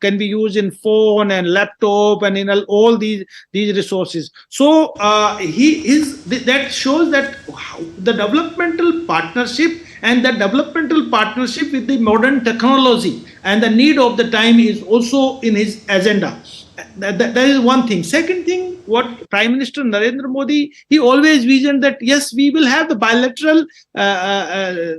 can be used in phone and laptop and in all these resources. So that shows that the developmental partnership and the developmental partnership with the modern technology and the need of the time is also in his agenda. That is one thing. Second thing, what Prime Minister Narendra Modi, he always visioned that yes, we will have the bilateral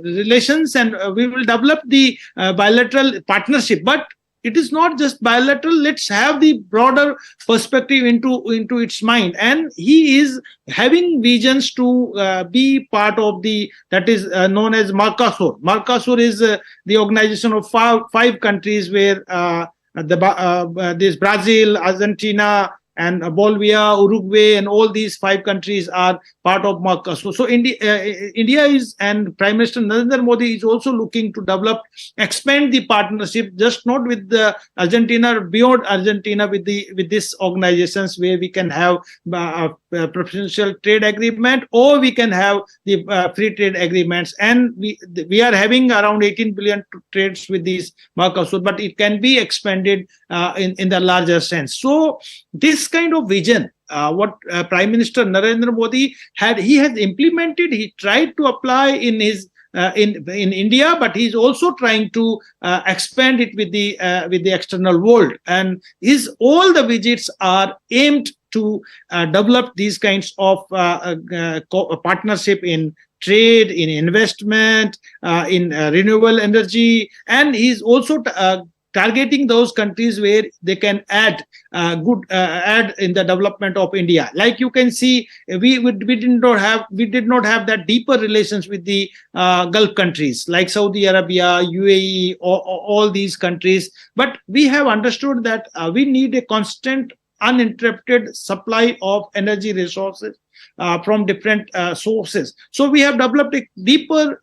relations and we will develop the bilateral partnership, but it is not just bilateral. Let's have the broader perspective into its mind. And he is having visions to be part of that is known as Mercosur. Mercosur is the organization of five countries where there's Brazil, Argentina, and Bolivia, Uruguay, and all these five countries are part of Mercosur. So India is, and Prime Minister Narendra Modi is also looking to expand the partnership, just not with the Argentina, beyond Argentina, with these organizations where we can have preferential trade agreement, or we can have the free trade agreements. And we are having around 18 billion trades with these Mercosur, but it can be expanded in the larger sense. So this kind of vision, what Prime Minister Narendra Modi he has implemented, he tried to apply in his in India, but he's also trying to expand it with the external world. And all the visits are aimed to develop these kinds of partnership in trade, in investment, in renewable energy, and he's also targeting those countries where they can add in the development of India. Like you can see, we did not have that deeper relations with the Gulf countries like Saudi Arabia, UAE, all these countries. But we have understood that we need a constant, uninterrupted supply of energy resources from different sources. So we have developed a deeper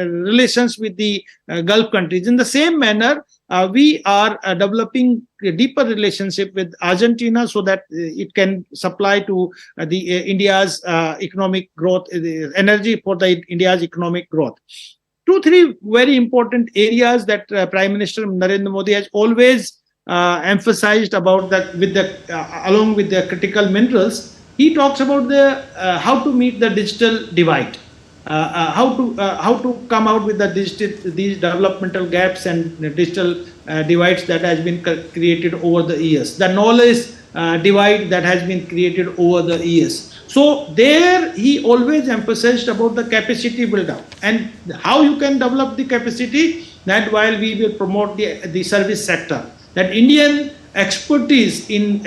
relations with the Gulf countries. In the same manner, we are developing a deeper relationship with Argentina so that it can supply to India's economic growth, energy for India's economic growth. 2-3 very important areas that Prime Minister Narendra Modi has always emphasized about that, along with the critical minerals. He talks about how to meet the digital divide. how to come out with these developmental gaps and digital divides that has been created over the years, the knowledge divide that has been created over the years. So there he always emphasized about the capacity build up and how you can develop the capacity, that while we will promote the service sector, that Indian expertise in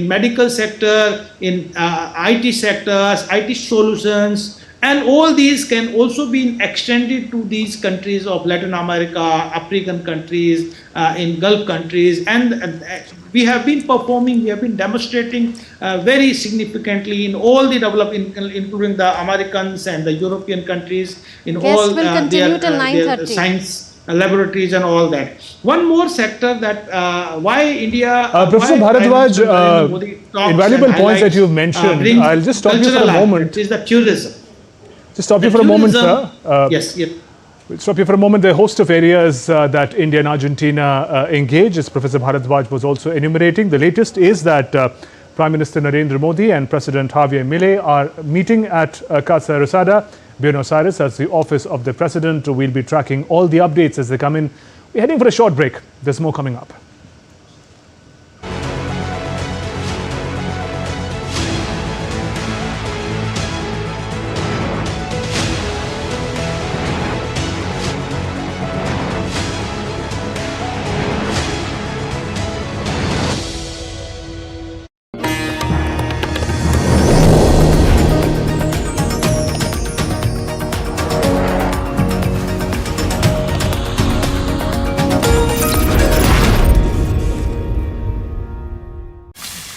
medical sector, in IT sectors, IT solutions, and all these can also be extended to these countries of Latin America, African countries, in Gulf countries, and we have been performing, we have been demonstrating very significantly in all the including the Americans and the European countries, in all their science laboratories and all that. One more sector that why India... Professor Bharadwaj, invaluable points that you've mentioned. I'll just stop you for a moment. Is the tourism. Just stop you for a moment, sir. Yes. We'll stop you for a moment. There are a host of areas that India and Argentina engage, as Professor Bharadwaj was also enumerating. The latest is that Prime Minister Narendra Modi and President Javier Milei are meeting at Casa Rosada, Buenos Aires, as the office of the President. We'll be tracking all the updates as they come in. We're heading for a short break. There's more coming up.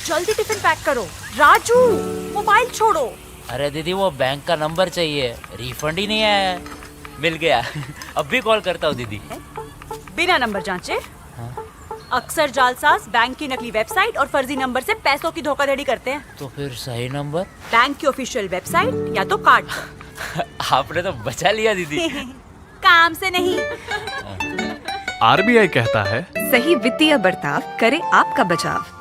जल्दी tiffin pack करो। Raju, mobile छोड़ो। अरे दीदी वो bank का number चाहिए, refund ही नहीं आया है। मिल गया। अब भी कॉल करता हूँ दीदी। बिना नंबर जांचे? हाँ? अक्सर जालसाज बैंक की नकली वेबसाइट और फर्जी नंबर से पैसों की धोखाधड़ी करते हैं। तो फिर सही नंबर? बैंक की ऑफिशियल वेबसाइट या तो कार्ड पर। आपने तो बचा लिया दीदी। काम से नहीं। आरबीआई कहता है सही वित्तीय बर्ताव करे आपका बचाव।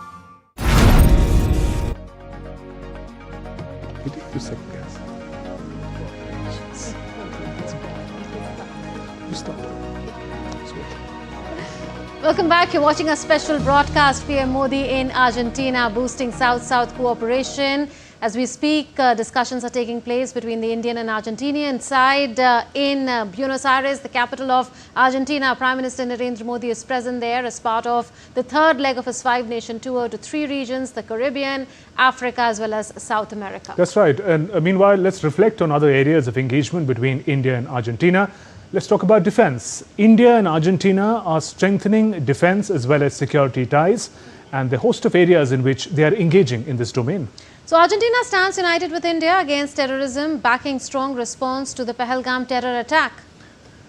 Welcome back. You're watching a special broadcast. PM Modi in Argentina boosting South-South cooperation. As we speak, discussions are taking place between the Indian and Argentinian side. In Buenos Aires, the capital of Argentina, Prime Minister Narendra Modi is present there as part of the third leg of his 5-nation tour to 3 regions, the Caribbean, Africa as well as South America. That's right. And meanwhile, let's reflect on other areas of engagement between India and Argentina. Let's talk about defense. India and Argentina are strengthening defense as well as security ties, and the host of areas in which they are engaging in this domain. So Argentina stands united with India against terrorism, backing strong response to the Pahalgam terror attack.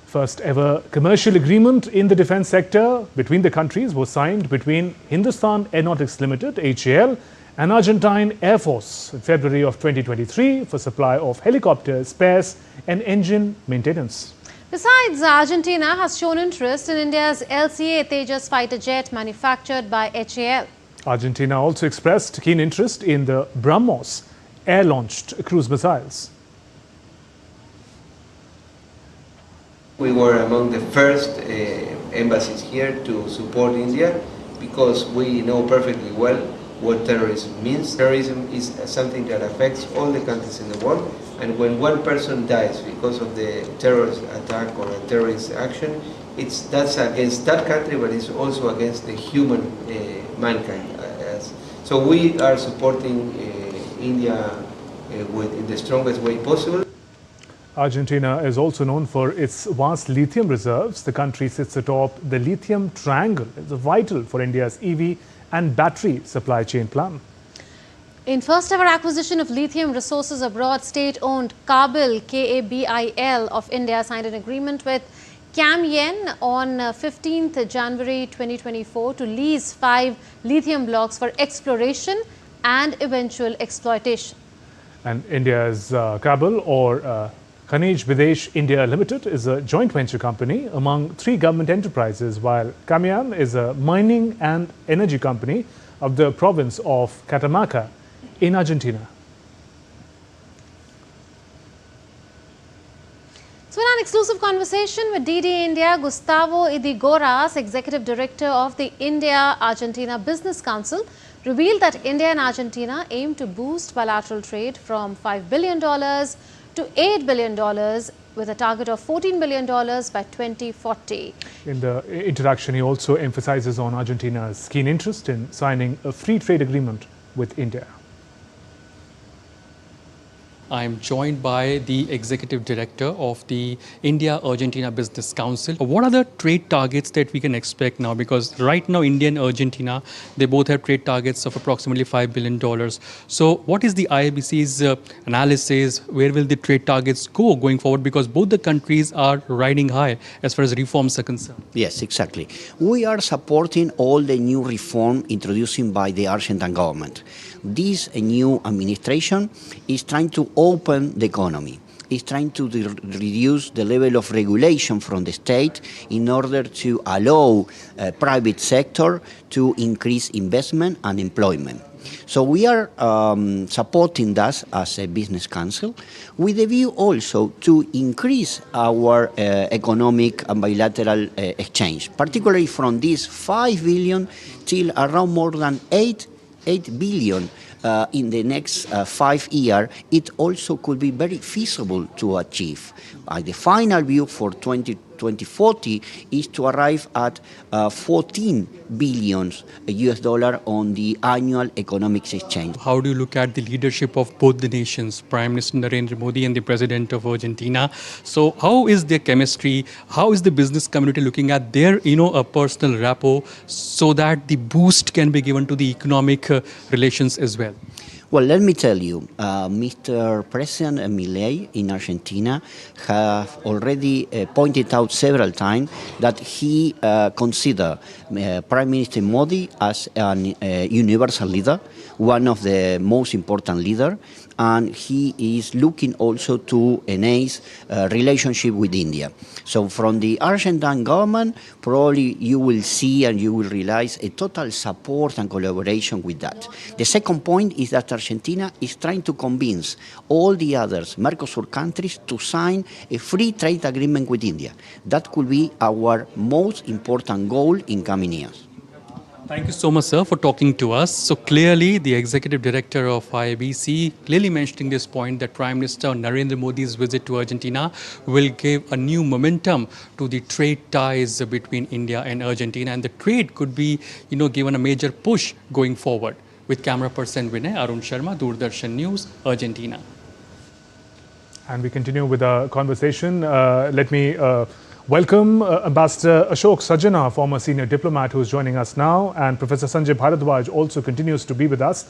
First ever commercial agreement in the defense sector between the countries was signed between Hindustan Aeronautics Limited, HAL, and Argentine Air Force in February of 2023 for supply of helicopters, spares and engine maintenance. Besides, Argentina has shown interest in India's LCA Tejas fighter jet manufactured by HAL. Argentina also expressed keen interest in the BrahMos air-launched cruise missiles. We were among the first embassies here to support India because we know perfectly well what terrorism means. Terrorism is something that affects all the countries in the world, and when one person dies because of the terrorist attack or a terrorist action, that's against that country, but it's also against the human mankind. So we are supporting India in the strongest way possible. Argentina is also known for its vast lithium reserves. The country sits atop the lithium triangle. It's vital for India's EV and battery supply chain plan. In first ever acquisition of lithium resources abroad, state-owned Kabil, KABIL of India signed an agreement with CamYen on 15th January 2024 to lease 5 lithium blocks for exploration and eventual exploitation. And India's Kabil or Khanij Videsh India Limited is a joint venture company among 3 government enterprises, while CamYen is a mining and energy company of the province of Catamarca in Argentina. exclusive conversation with DD India, Gustavo Idigoras, Executive Director of the India-Argentina Business Council, revealed that India and Argentina aim to boost bilateral trade from $5 billion to $8 billion with a target of $14 billion by 2040. In the interaction, he also emphasizes on Argentina's keen interest in signing a free trade agreement with India. I am joined by the Executive Director of the India-Argentina Business Council. What are the trade targets that we can expect now? Because right now, India and Argentina, they both have trade targets of approximately $5 billion. So what is the IABC's analysis? Where will the trade targets go going forward? Because both the countries are riding high as far as reforms are concerned. Yes, exactly. We are supporting all the new reform introduced by the Argentine government. This new administration is trying to open the economy. It's trying to reduce the level of regulation from the state in order to allow private sector to increase investment and employment. So we are supporting that as a business council with a view also to increase our economic and bilateral exchange, particularly from these 5 billion till around more than 8 billion in the next 5 years. It also could be very feasible to achieve. The final view for 2040 is to arrive at 14 billion US dollar on the annual economic exchange. How do you look at the leadership of both the nations, Prime Minister Narendra Modi and the President of Argentina? So how is their chemistry? How is the business community looking at their, a personal rapport so that the boost can be given to the economic relations as well? Well, let me tell you, Mr. President Milei in Argentina have already pointed out several times that he considers Prime Minister Modi as a universal leader, one of the most important leaders, and he is looking also to enhance relationship with India. So from the Argentine government, probably you will see and you will realize a total support and collaboration with that. The second point is that Argentina is trying to convince all the other Mercosur countries to sign a free trade agreement with India. That could be our most important goal in coming years. Thank you so much, sir, for talking to us. So clearly, the Executive Director of IABC clearly mentioning this point that Prime Minister Narendra Modi's visit to Argentina will give a new momentum to the trade ties between India and Argentina, and the trade could be, given a major push going forward. With camera person Vinay, Arun Sharma, Doordarshan News, Argentina. And we continue with our conversation. Let me welcome Ambassador Ashok Sajana, former senior diplomat who is joining us now, and Professor Sanjay Bharadwaj also continues to be with us.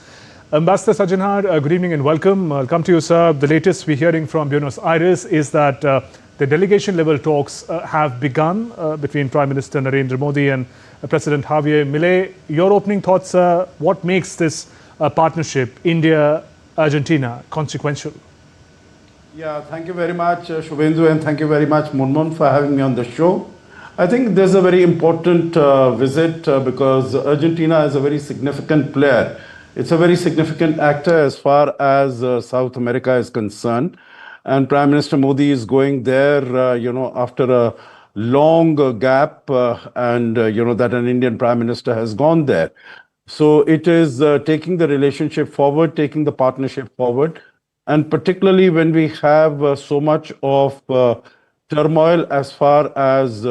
Ambassador Sajana, good evening and welcome. I'll come to you, sir. The latest we're hearing from Buenos Aires is that the delegation-level talks have begun between Prime Minister Narendra Modi and President Javier Milei. Your opening thoughts, what makes this partnership, India-Argentina, consequential? Yeah, thank you very much, Shubhendu, and thank you very much, Munmun, for having me on the show. I think there's a very important visit because Argentina is a very significant player. It's a very significant actor as far as South America is concerned. And Prime Minister Modi is going there, after a long gap and, that an Indian Prime Minister has gone there. So it is taking the relationship forward, taking the partnership forward. And particularly when we have so much of turmoil as far as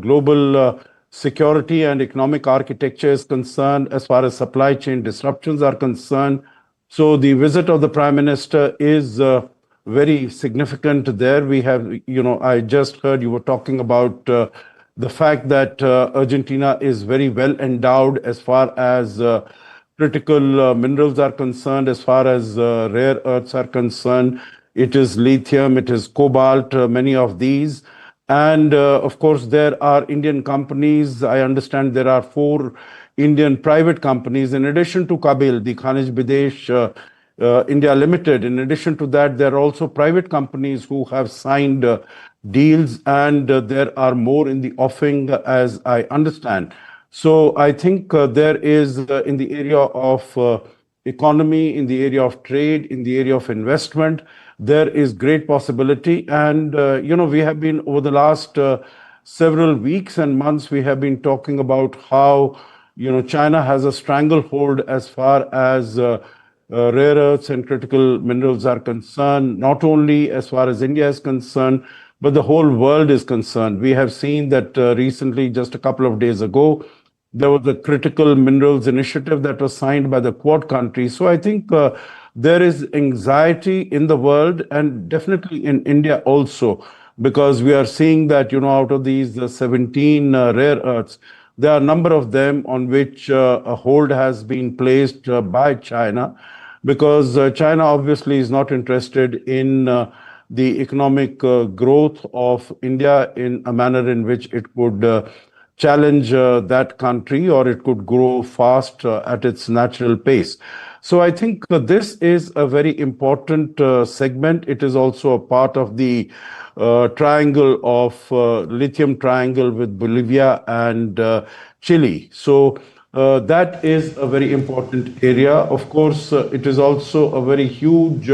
global security and economic architecture is concerned, as far as supply chain disruptions are concerned. So the visit of the Prime Minister is very significant there. We have, I just heard you were talking about the fact that Argentina is very well endowed as far as critical minerals are concerned, as far as rare earths are concerned. It is lithium, it is cobalt, many of these. And of course, there are Indian companies. I understand there are 4 Indian private companies, in addition to Kabil, the Khanij Bidesh India Limited. In addition to that, there are also private companies who have signed deals, and there are more in the offing, as I understand. So I think there is, in the area of economy, in the area of trade, in the area of investment, there is great possibility. And, we have been over the last several weeks and months, we have been talking about how, China has a stranglehold as far as rare earths and critical minerals are concerned, not only as far as India is concerned, but the whole world is concerned. We have seen that recently, just a couple of days ago, there was a critical minerals initiative that was signed by the Quad countries. So I think there is anxiety in the world and definitely in India also, because we are seeing that, out of these 17 rare earths, there are a number of them on which a hold has been placed by China, because China obviously is not interested in the economic growth of India in a manner in which it could challenge that country, or it could grow fast at its natural pace. So I think this is a very important segment. It is also a part of the triangle of lithium triangle with Bolivia and Chile. So that is a very important area. Of course, it is also a very huge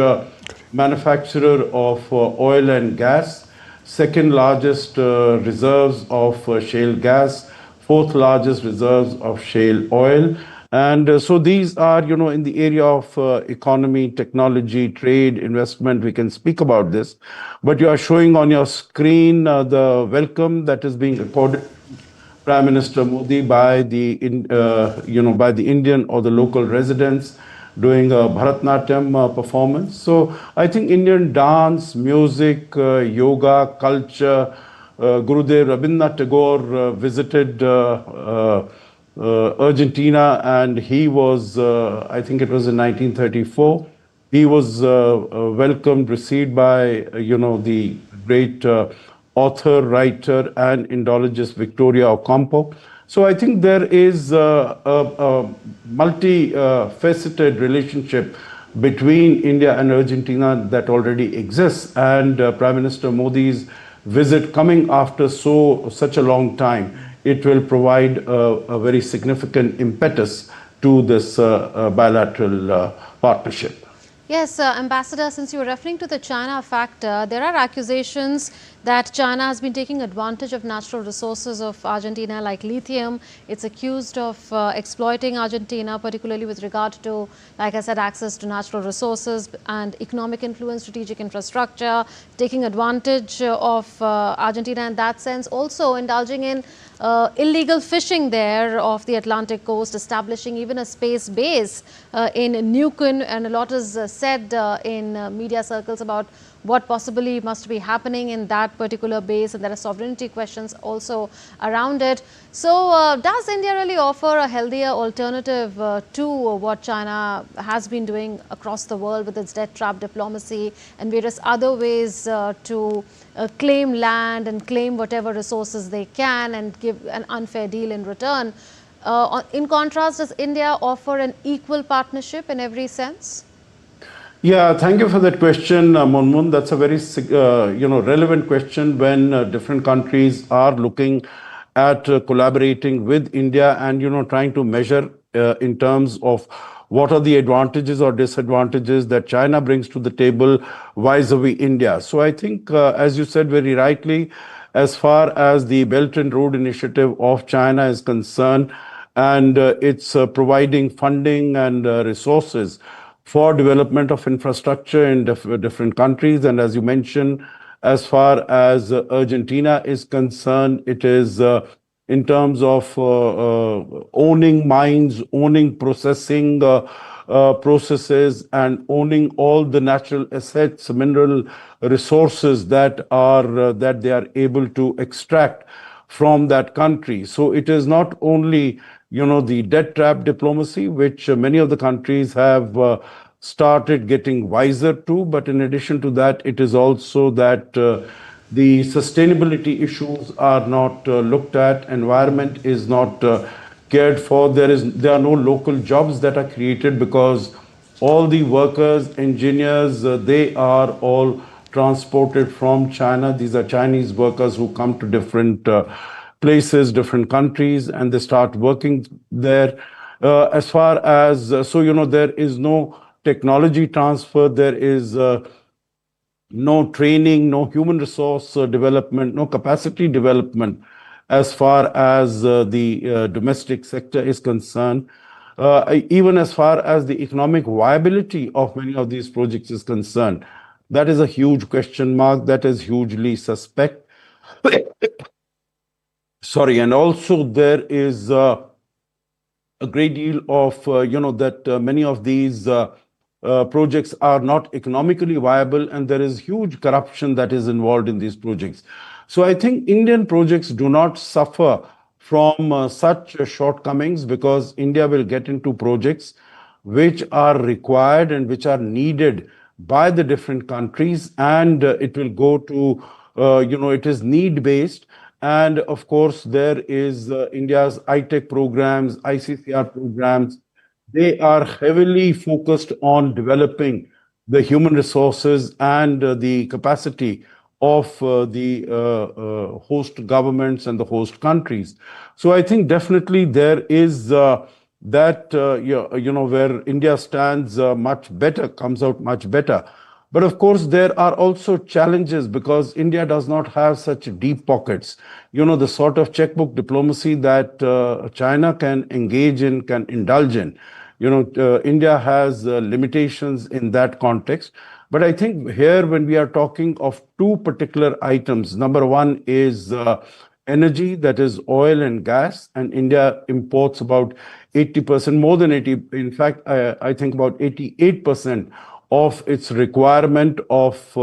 manufacturer of oil and gas, second largest reserves of shale gas, fourth largest reserves of shale oil. And so these are, in the area of economy, technology, trade, investment, we can speak about this. But you are showing on your screen the welcome that is being accorded Prime Minister Modi by the Indian or the local residents doing a Bharatnatyam performance. So I think Indian dance, music, yoga, culture, Gurudev Rabindranath Tagore visited Argentina, and he was, I think it was in 1934, he was welcomed, received by, the great author, writer, and Indologist Victoria Ocampo. So I think there is a multi-faceted relationship between India and Argentina that already exists, and Prime Minister Modi's visit coming after such a long time, it will provide a very significant impetus to this bilateral partnership. Yes, Ambassador, since you were referring to the China factor, there are accusations that China has been taking advantage of natural resources of Argentina like lithium. It's accused of exploiting Argentina, particularly with regard to, like I said, access to natural resources and economic influence, strategic infrastructure, taking advantage of Argentina in that sense, also indulging in illegal fishing there off the Atlantic coast, establishing even a space base in Neuquén, and a lot is said in media circles about what possibly must be happening in that particular base, and there are sovereignty questions also around it. So does India really offer a healthier alternative to what China has been doing across the world with its debt trap diplomacy and various other ways to claim land and claim whatever resources they can and give an unfair deal in return? In contrast, does India offer an equal partnership in every sense? Yeah, thank you for that question, Monmun. That's a very, relevant question when different countries are looking at collaborating with India and, trying to measure in terms of what are the advantages or disadvantages that China brings to the table vis-a-vis India. So I think, as you said very rightly, as far as the Belt and Road Initiative of China is concerned, and it's providing funding and resources for development of infrastructure in different countries. And as you mentioned, as far as Argentina is concerned, it is in terms of owning mines, owning processing processes, and owning all the natural assets, mineral resources that they are able to extract from that country. So it is not only the debt trap diplomacy, which many of the countries have started getting wiser to, but in addition to that, it is also that the sustainability issues are not looked at, environment is not cared for. There are no local jobs that are created because all the workers, engineers, they are all transported from China. These are Chinese workers who come to different places, different countries, and they start working there. as far as, there is no technology transfer, there is no training, no human resource development, no capacity development as far as the domestic sector is concerned. Even as far as the economic viability of many of these projects is concerned, that is a huge question mark, that is hugely suspect. Sorry, and also there is a great deal of, that many of these projects are not economically viable, and there is huge corruption that is involved in these projects. So I think Indian projects do not suffer from such shortcomings, because India will get into projects which are required and which are needed by the different countries, and it will go to, it is need-based. And of course, there is India's ITech programs, ICCR programs. They are heavily focused on developing the human resources and the capacity of the host governments and the host countries. So I think definitely there is that, where India stands much better, comes out much better. But of course, there are also challenges, because India does not have such deep pockets. The sort of checkbook diplomacy that China can engage in, can indulge in. India has limitations in that context. But I think here, when we are talking of two particular items, number one is energy, that is oil and gas, and India imports about 80%, more than 80, in fact, I think about 88% of its requirement of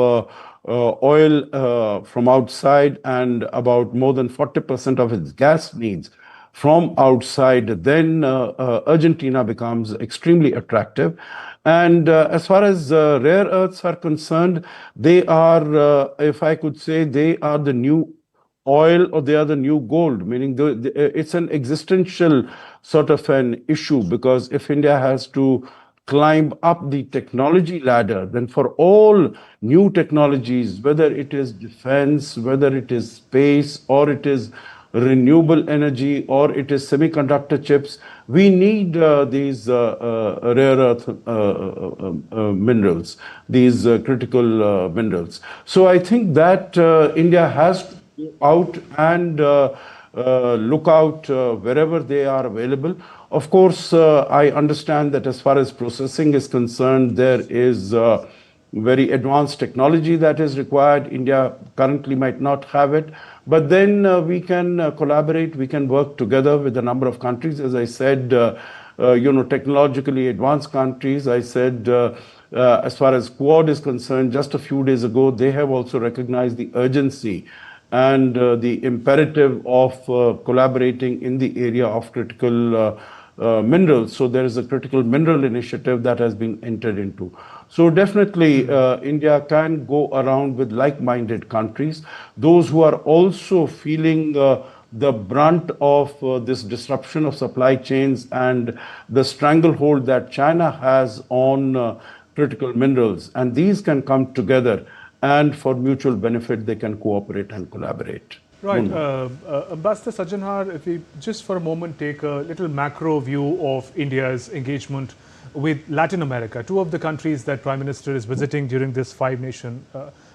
oil from outside, and about more than 40% of its gas needs from outside. Then Argentina becomes extremely attractive. And as far as rare earths are concerned, they are, if I could say, they are the new oil, or they are the new gold, meaning it's an existential sort of an issue, because if India has to climb up the technology ladder, then for all new technologies, whether it is defense, whether it is space, or it is renewable energy, or it is semiconductor chips, we need these rare earth minerals, these critical minerals. So I think that India has to go out and look out wherever they are available. Of course, I understand that as far as processing is concerned, there is very advanced technology that is required. India currently might not have it, but then we can collaborate, we can work together with a number of countries. As I said, technologically advanced countries. I said, as far as Quad is concerned, just a few days ago, they have also recognized the urgency and the imperative of collaborating in the area of critical minerals. So there is a critical mineral initiative that has been entered into. So definitely India can go around with like-minded countries, those who are also feeling the brunt of this disruption of supply chains and the stranglehold that China has on critical minerals. And these can come together, and for mutual benefit, they can cooperate and collaborate. Right. Ambassador Sajjanhar, if we just for a moment take a little macro view of India's engagement with Latin America. Two of the countries that Prime Minister is visiting during this five-nation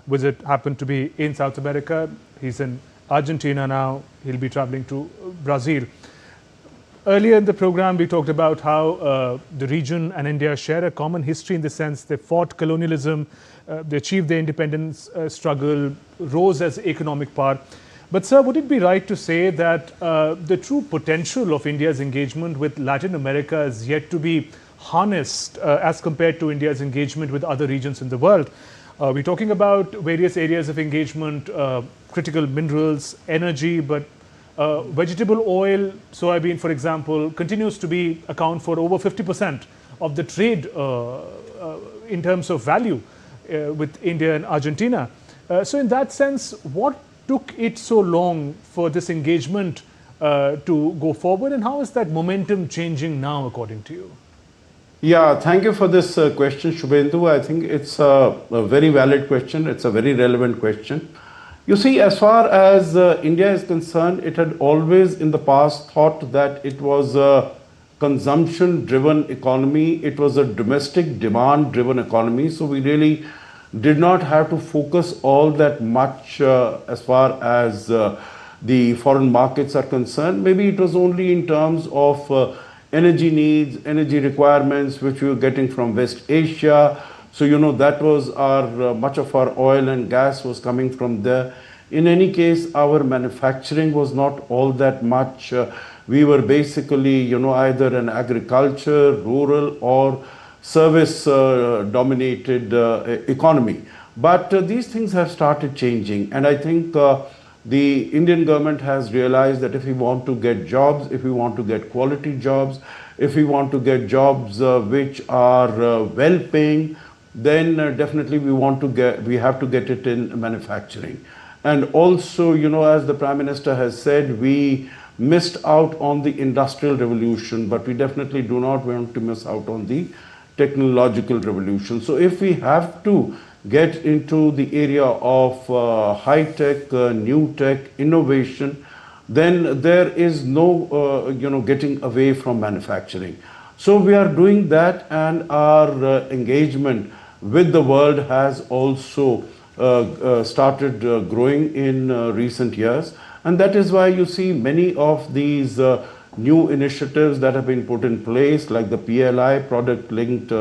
visit happen to be in South America. He's in Argentina now. He'll be traveling to Brazil. Earlier in the program, we talked about how the region and India share a common history in the sense they fought colonialism, they achieved their independence struggle, rose as economic power. But sir, would it be right to say that the true potential of India's engagement with Latin America is yet to be harnessed as compared to India's engagement with other regions in the world? We're talking about various areas of engagement, critical minerals, energy, but vegetable oil, soybean, for example, continues to account for over 50% of the trade in terms of value with India and Argentina. So in that sense, what took it so long for this engagement to go forward, and how is that momentum changing now, according to you? Yeah, thank you for this question, Shubhendu. I think it's a very valid question. It's a very relevant question. You see, as far as India is concerned, it had always in the past thought that it was a consumption-driven economy. It was a domestic demand-driven economy. So we really did not have to focus all that much as far as the foreign markets are concerned. Maybe it was only in terms of energy needs, energy requirements, which we were getting from West Asia. So, that was our, much of our oil and gas was coming from there. In any case, our manufacturing was not all that much. We were basically, either an agriculture, rural or service dominated economy. But these things have started changing. And I think the Indian government has realized that if we want to get jobs, if we want to get quality jobs, if we want to get jobs which are well paying, then definitely we have to get it in manufacturing. And also, as the Prime Minister has said, we missed out on the industrial revolution, but we definitely do not want to miss out on the technological revolution. So if we have to get into the area of high-tech, new tech, innovation, then there is no, getting away from manufacturing. So we are doing that, and our engagement with the world has also started growing in recent years. And that is why you see many of these new initiatives that have been put in place, like the PLI, product-linked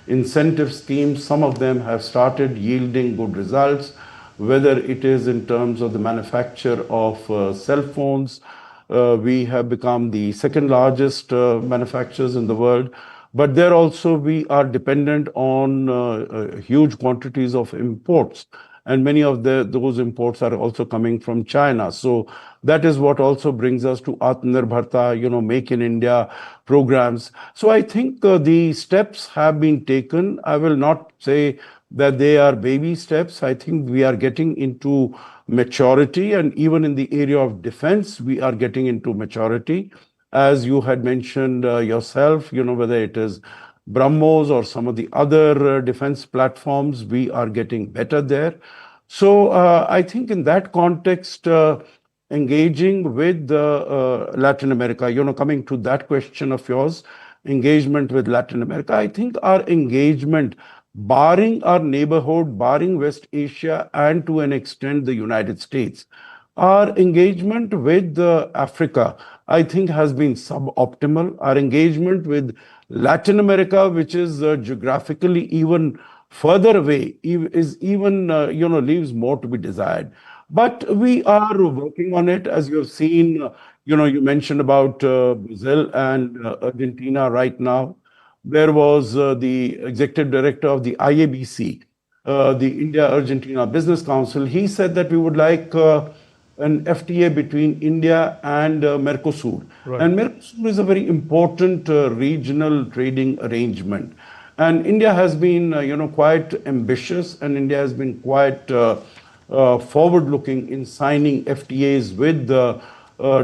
incentive schemes. Some of them have started yielding good results, whether it is in terms of the manufacture of cell phones. We have become the second largest manufacturers in the world. But there also we are dependent on huge quantities of imports. And many of those imports are also coming from China. So that is what also brings us to Atmanirbharta, Make in India programs. So I think the steps have been taken. I will not say that they are baby steps. I think we are getting into maturity, and even in the area of defense, we are getting into maturity. As you had mentioned yourself, whether it is BrahMos or some of the other defense platforms, we are getting better there. So I think in that context, engaging with Latin America, coming to that question of yours, engagement with Latin America, I think our engagement, barring our neighborhood, barring West Asia, and to an extent the United States, our engagement with Africa, I think, has been suboptimal. Our engagement with Latin America, which is geographically even further away, is even, leaves more to be desired. But we are working on it. As you have seen, you mentioned about Brazil and Argentina right now. There was the executive director of the IABC, the India-Argentina Business Council. He said that we would like an FTA between India and Mercosur. Right. And Mercosur is a very important regional trading arrangement. And India has been, quite ambitious, and India has been quite forward-looking in signing FTAs with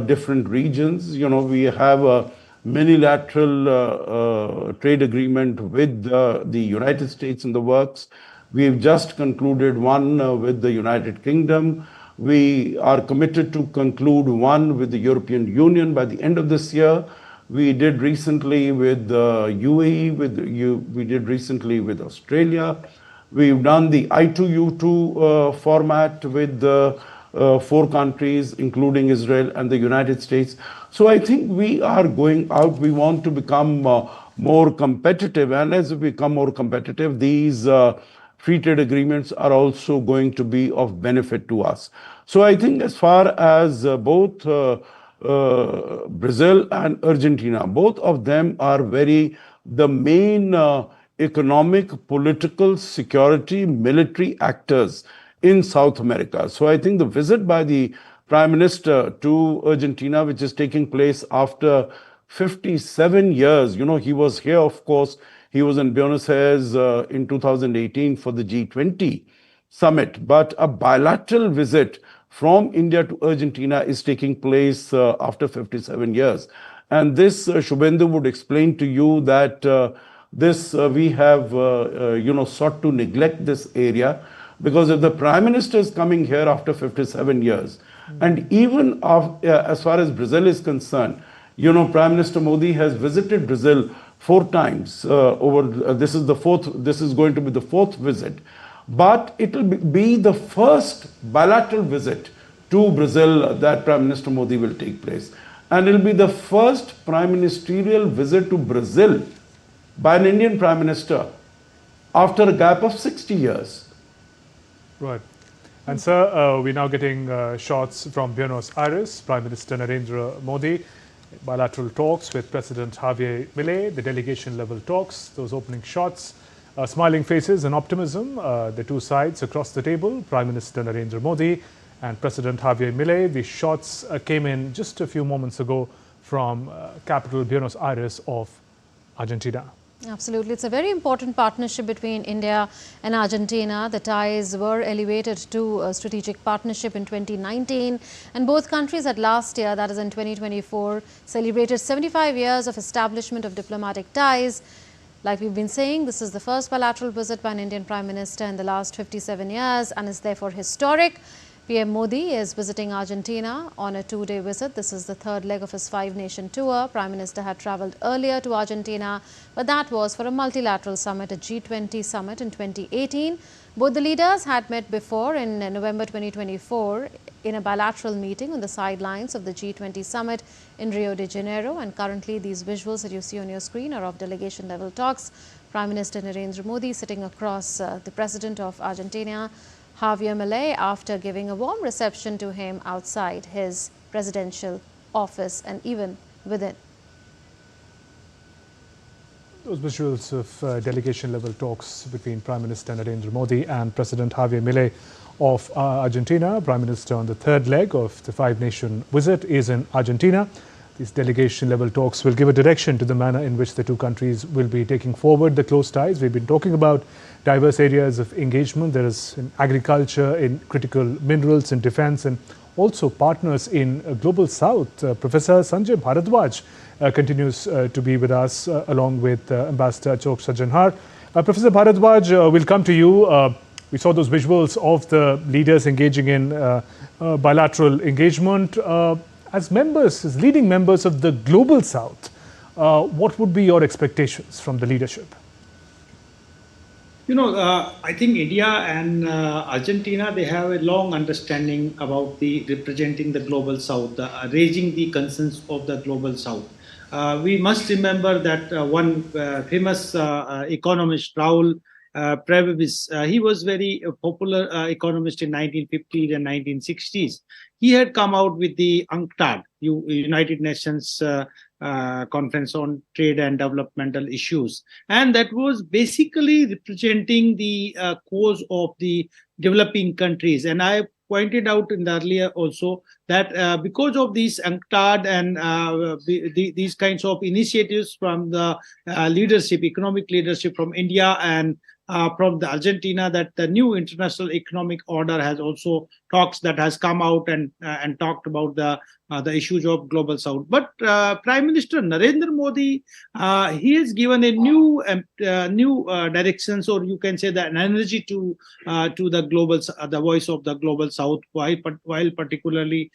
different regions. We have a unilateral trade agreement with the United States in the works. We've just concluded one with the United Kingdom. We are committed to conclude one with the European Union by the end of this year. We did recently with UAE, we did recently with Australia. We've done the I2U2 format with 4 countries, including Israel and the United States. So I think we are going out. We want to become more competitive. And as we become more competitive, these free trade agreements are also going to be of benefit to us. So I think as far as both Brazil and Argentina, both of them are the main economic, political, security, military actors in South America. So I think the visit by the Prime Minister to Argentina, which is taking place after 57 years, he was here, of course. He was in Buenos Aires in 2018 for the G20 summit. But a bilateral visit from India to Argentina is taking place after 57 years. And this, Shubhendu would explain to you that we have, sought to neglect this area, because if the Prime Minister is coming here after 57 years, and even as far as Brazil is concerned, You know, Prime Minister Modi has visited Brazil 4 times this is going to be the 4th visit. But it will be the first bilateral visit to Brazil that Prime Minister Modi will take place. And it will be the first prime ministerial visit to Brazil by an Indian Prime Minister after a gap of 60 years. Right. And sir, we're now getting shots from Buenos Aires. Prime Minister Narendra Modi, bilateral talks with President Javier Milei, the delegation level talks, those opening shots, smiling faces and optimism, the two sides across the table, Prime Minister Narendra Modi and President Javier Milei. The shots came in just a few moments ago from capital Buenos Aires of Argentina. Absolutely. It's a very important partnership between India and Argentina. The ties were elevated to a strategic partnership in 2019, and both countries had last year, that is in 2024, celebrated 75 years of establishment of diplomatic ties. Like we've been saying, this is the first bilateral visit by an Indian Prime Minister in the last 57 years and is therefore historic. PM Modi is visiting Argentina on a 2-day visit. This is the 3rd leg of his 5-nation tour. Prime Minister had travelled earlier to Argentina, but that was for a multilateral summit, a G20 summit in 2018. Both the leaders had met before in November 2024 in a bilateral meeting on the sidelines of the G20 summit in Rio de Janeiro. And currently these visuals that you see on your screen are of delegation level talks. Prime Minister Narendra Modi sitting across the President of Argentina, Javier Milei, after giving a warm reception to him outside his presidential office and even within. Those visuals of delegation-level talks between Prime Minister Narendra Modi and President Javier Milei of Argentina. Prime Minister on the 3rd leg of the 5-nation visit is in Argentina. These delegation-level talks will give a direction to the manner in which the two countries will be taking forward the close ties. We've been talking about diverse areas of engagement. There is in agriculture, in critical minerals, in defense, and also partners in Global South. Professor Sanjay Bharadwaj continues to be with us along with Ambassador Achok Sajjanhar. Professor Bharadwaj, we'll come to you. We saw those visuals of the leaders engaging in bilateral engagement. As members, as leading members of the Global South, what would be your expectations from the leadership? You know, I think India and Argentina, they have a long understanding about the representing the Global South, raising the concerns of the Global South. We must remember that one famous economist, Raul Previs, he was very popular economist in 1950s and 1960s. He had come out with the UNCTAD, United Nations Conference on Trade and Developmental Issues. And that was basically representing the cause of the developing countries. And I pointed out in the earlier also that because of these UNCTAD and these kinds of initiatives from the leadership, economic leadership from India and from the Argentina, that the new international economic order has also talks that has come out and talked about the issues of Global South. But Prime Minister Narendra Modi, he has given a new directions, or you can say that an energy to the global, the voice of the Global South, while particularly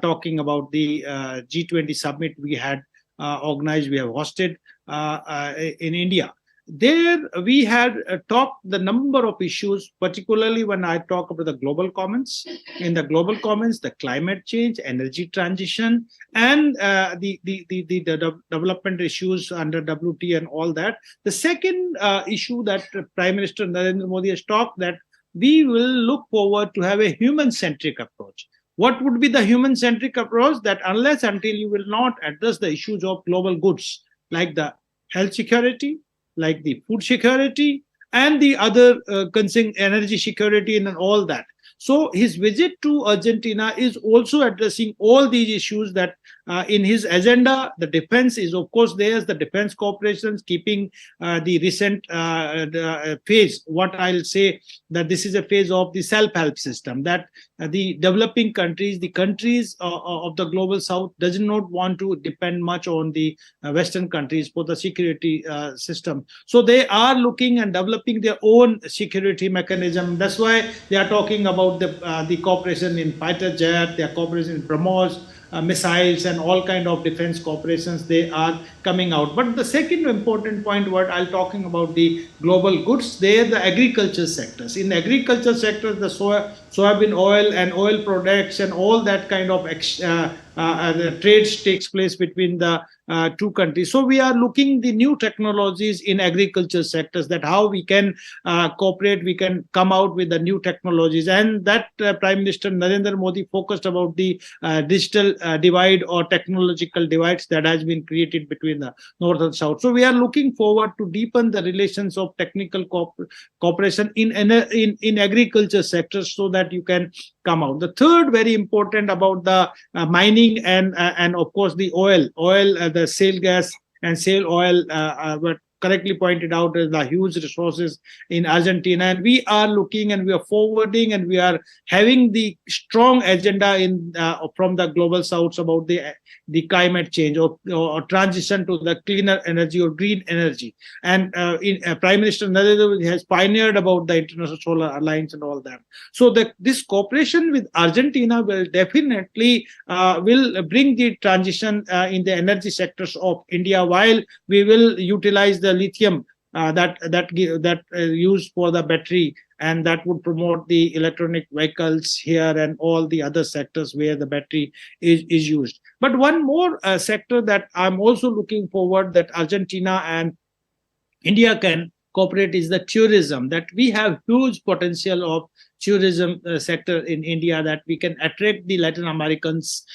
talking about the G20 summit we had organized, we have hosted in India. There we had talked the number of issues, particularly when I talk about the global commons. In the global commons, the climate change, energy transition, and the development issues under WT and all that. The second issue that Prime Minister Narendra Modi has talked, that we will look forward to have a human-centric approach. What would be the human-centric approach? That unless until you will not address the issues of global goods, like the health security, like the food security, and the other energy security and all that. So his visit to Argentina is also addressing all these issues that in his agenda. The defense is, of course, there's the defense corporations, keeping the recent phase, what I'll say, that this is a phase of the self-help system, that the developing countries, the countries of the Global South does not want to depend much on the Western countries for the security system. So they are looking and developing their own security mechanism. That's why they are talking about the cooperation in fighter jet, their cooperation in BrahMos, missiles and all kind of defense corporations, they are coming out. But the second important point, what I'll talking about the global goods, there the agriculture sectors. In the agriculture sectors, the soybean oil and oil products and all that kind of the trades takes place between the two countries. So we are looking the new technologies in agriculture sectors, that how we can cooperate, we can come out with the new technologies. And that Prime Minister Narendra Modi focused about the digital divide or technological divides that has been created between the North and South. So we are looking forward to deepen the relations of technical cooperation in agriculture sectors, so that you can come out. The third very important about the mining and of course the oil, the shale gas and shale oil were correctly pointed out as the huge resources in Argentina, and we are looking and we are forwarding and we are having the strong agenda in from the global south about the climate change or transition to the cleaner energy or green energy. And Prime Minister Narendra Modi has pioneered about the International Solar Alliance and all that. So this cooperation with Argentina will definitely will bring the transition in the energy sectors of India, while we will utilize the lithium that used for the battery, and that would promote the electronic vehicles here and all the other sectors where the battery is used. But one more sector that I'm also looking forward that Argentina and India can cooperate is the tourism, that we have huge potential of tourism sector in India, that we can attract the Latin Americans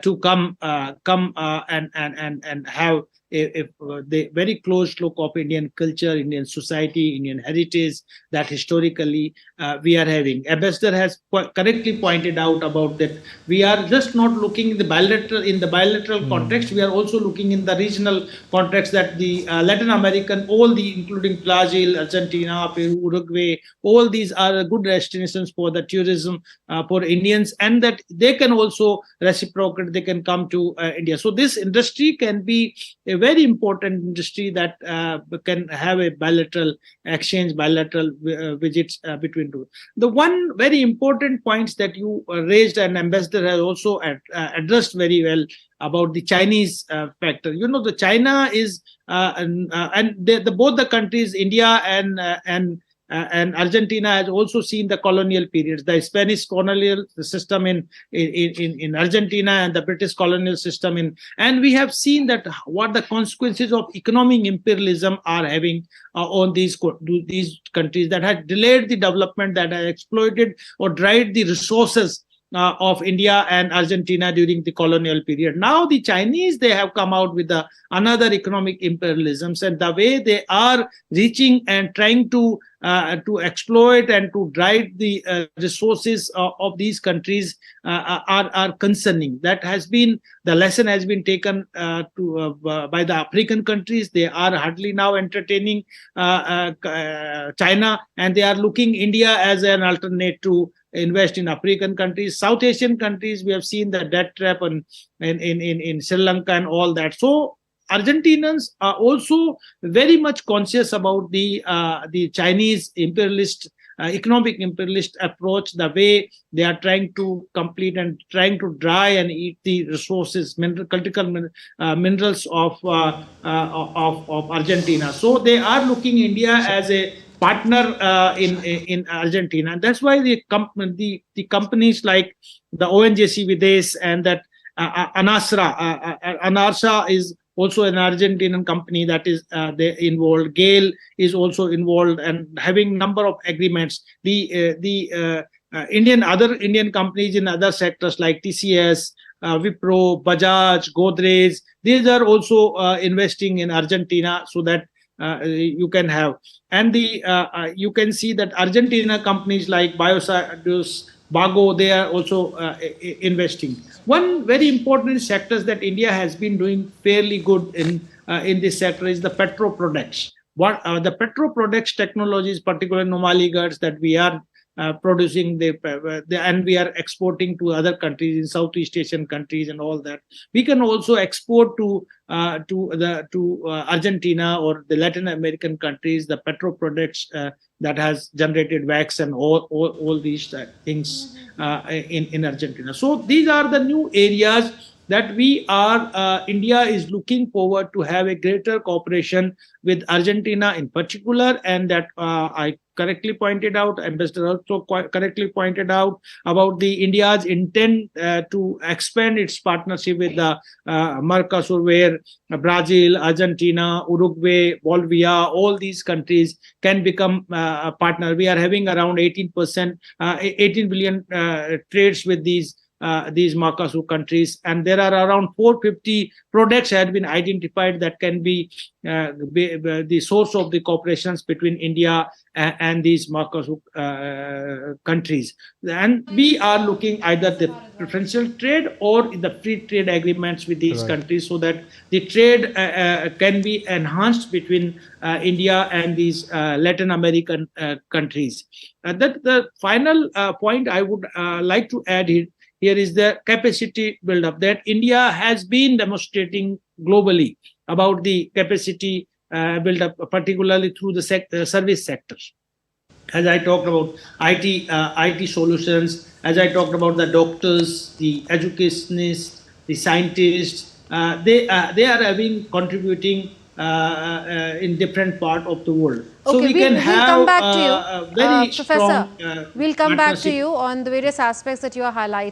to come and have the very close look of Indian culture, Indian society, Indian heritage that historically we are having. Ambassador has correctly pointed out about that we are just not looking in the bilateral context, we are also looking in the regional context, that the Latin American, all the including Brazil, Argentina, Peru, Uruguay, all these are good destinations for the tourism for Indians, and that they can also reciprocate, they can come to India. So this industry can be a very important industry that can have a bilateral exchange, bilateral visits between two. The one very important points that you raised and Ambassador has also addressed very well about the Chinese factor. You know, the China is and both the countries, India and Argentina, has also seen the colonial periods, the Spanish colonial system in Argentina and the British colonial system and we have seen that what the consequences of economic imperialism are having on these countries, that had delayed the development, that have exploited or dried the resources of India and Argentina during the colonial period. Now the Chinese, they have come out with another economic imperialisms, and the way they are reaching and trying to exploit and to drive the resources of these countries are concerning. That has been the lesson has been taken by the African countries. They are hardly now entertaining China, and they are looking India as an alternate to invest in African countries. South Asian countries, we have seen the debt trap in Sri Lanka and all that. So Argentinians are also very much conscious about the Chinese imperialist, economic imperialist approach, the way they are trying to complete and trying to dry and eat the resources, critical minerals of Argentina. So they are looking India as a partner in Argentina, and that's why the companies like the ONGC Videsh and that Anarsa is also an Argentinian company that is they involved. GAIL is also involved and having number of agreements. The other Indian companies in other sectors like TCS, Wipro, Bajaj, Godrej, these are also investing in Argentina, so that you can have, and you can see that Argentina companies like Biosciences, Bago, they are also investing. One very important sectors that India has been doing fairly good in this sector is the petro products. The petro products technologies, particularly Numaligarhs, that we are producing and we are exporting to other countries in Southeast Asian countries and all that. We can also export to Argentina or the Latin American countries the petro products that has generated wax and all these things in Argentina. So these are the new areas that India is looking forward to have a greater cooperation with Argentina in particular, and that I correctly pointed out, Ambassador also correctly pointed out about the India's intent to expand its partnership with the Mercosur, where Brazil, Argentina, Uruguay, Bolivia, all these countries can become a partner. We are having around 18 billion trades with these Mercosur countries, and there are around 450 products have been identified that can be the source of the cooperations between India and these Mercosur countries. And we are looking either the preferential trade or the free trade agreements with these countries, so that the trade can be enhanced between India and these Latin American countries. The final point I would like to add here is the capacity build-up that India has been demonstrating globally about the capacity build-up, particularly through the service sectors. As I talked about IT solutions, as I talked about the doctors, the educationists, the scientists, they are contributing in different part of the world. So Okay, we'll come back to you, very Professor. strong We'll come back to you on the various aspects that you are highlighting.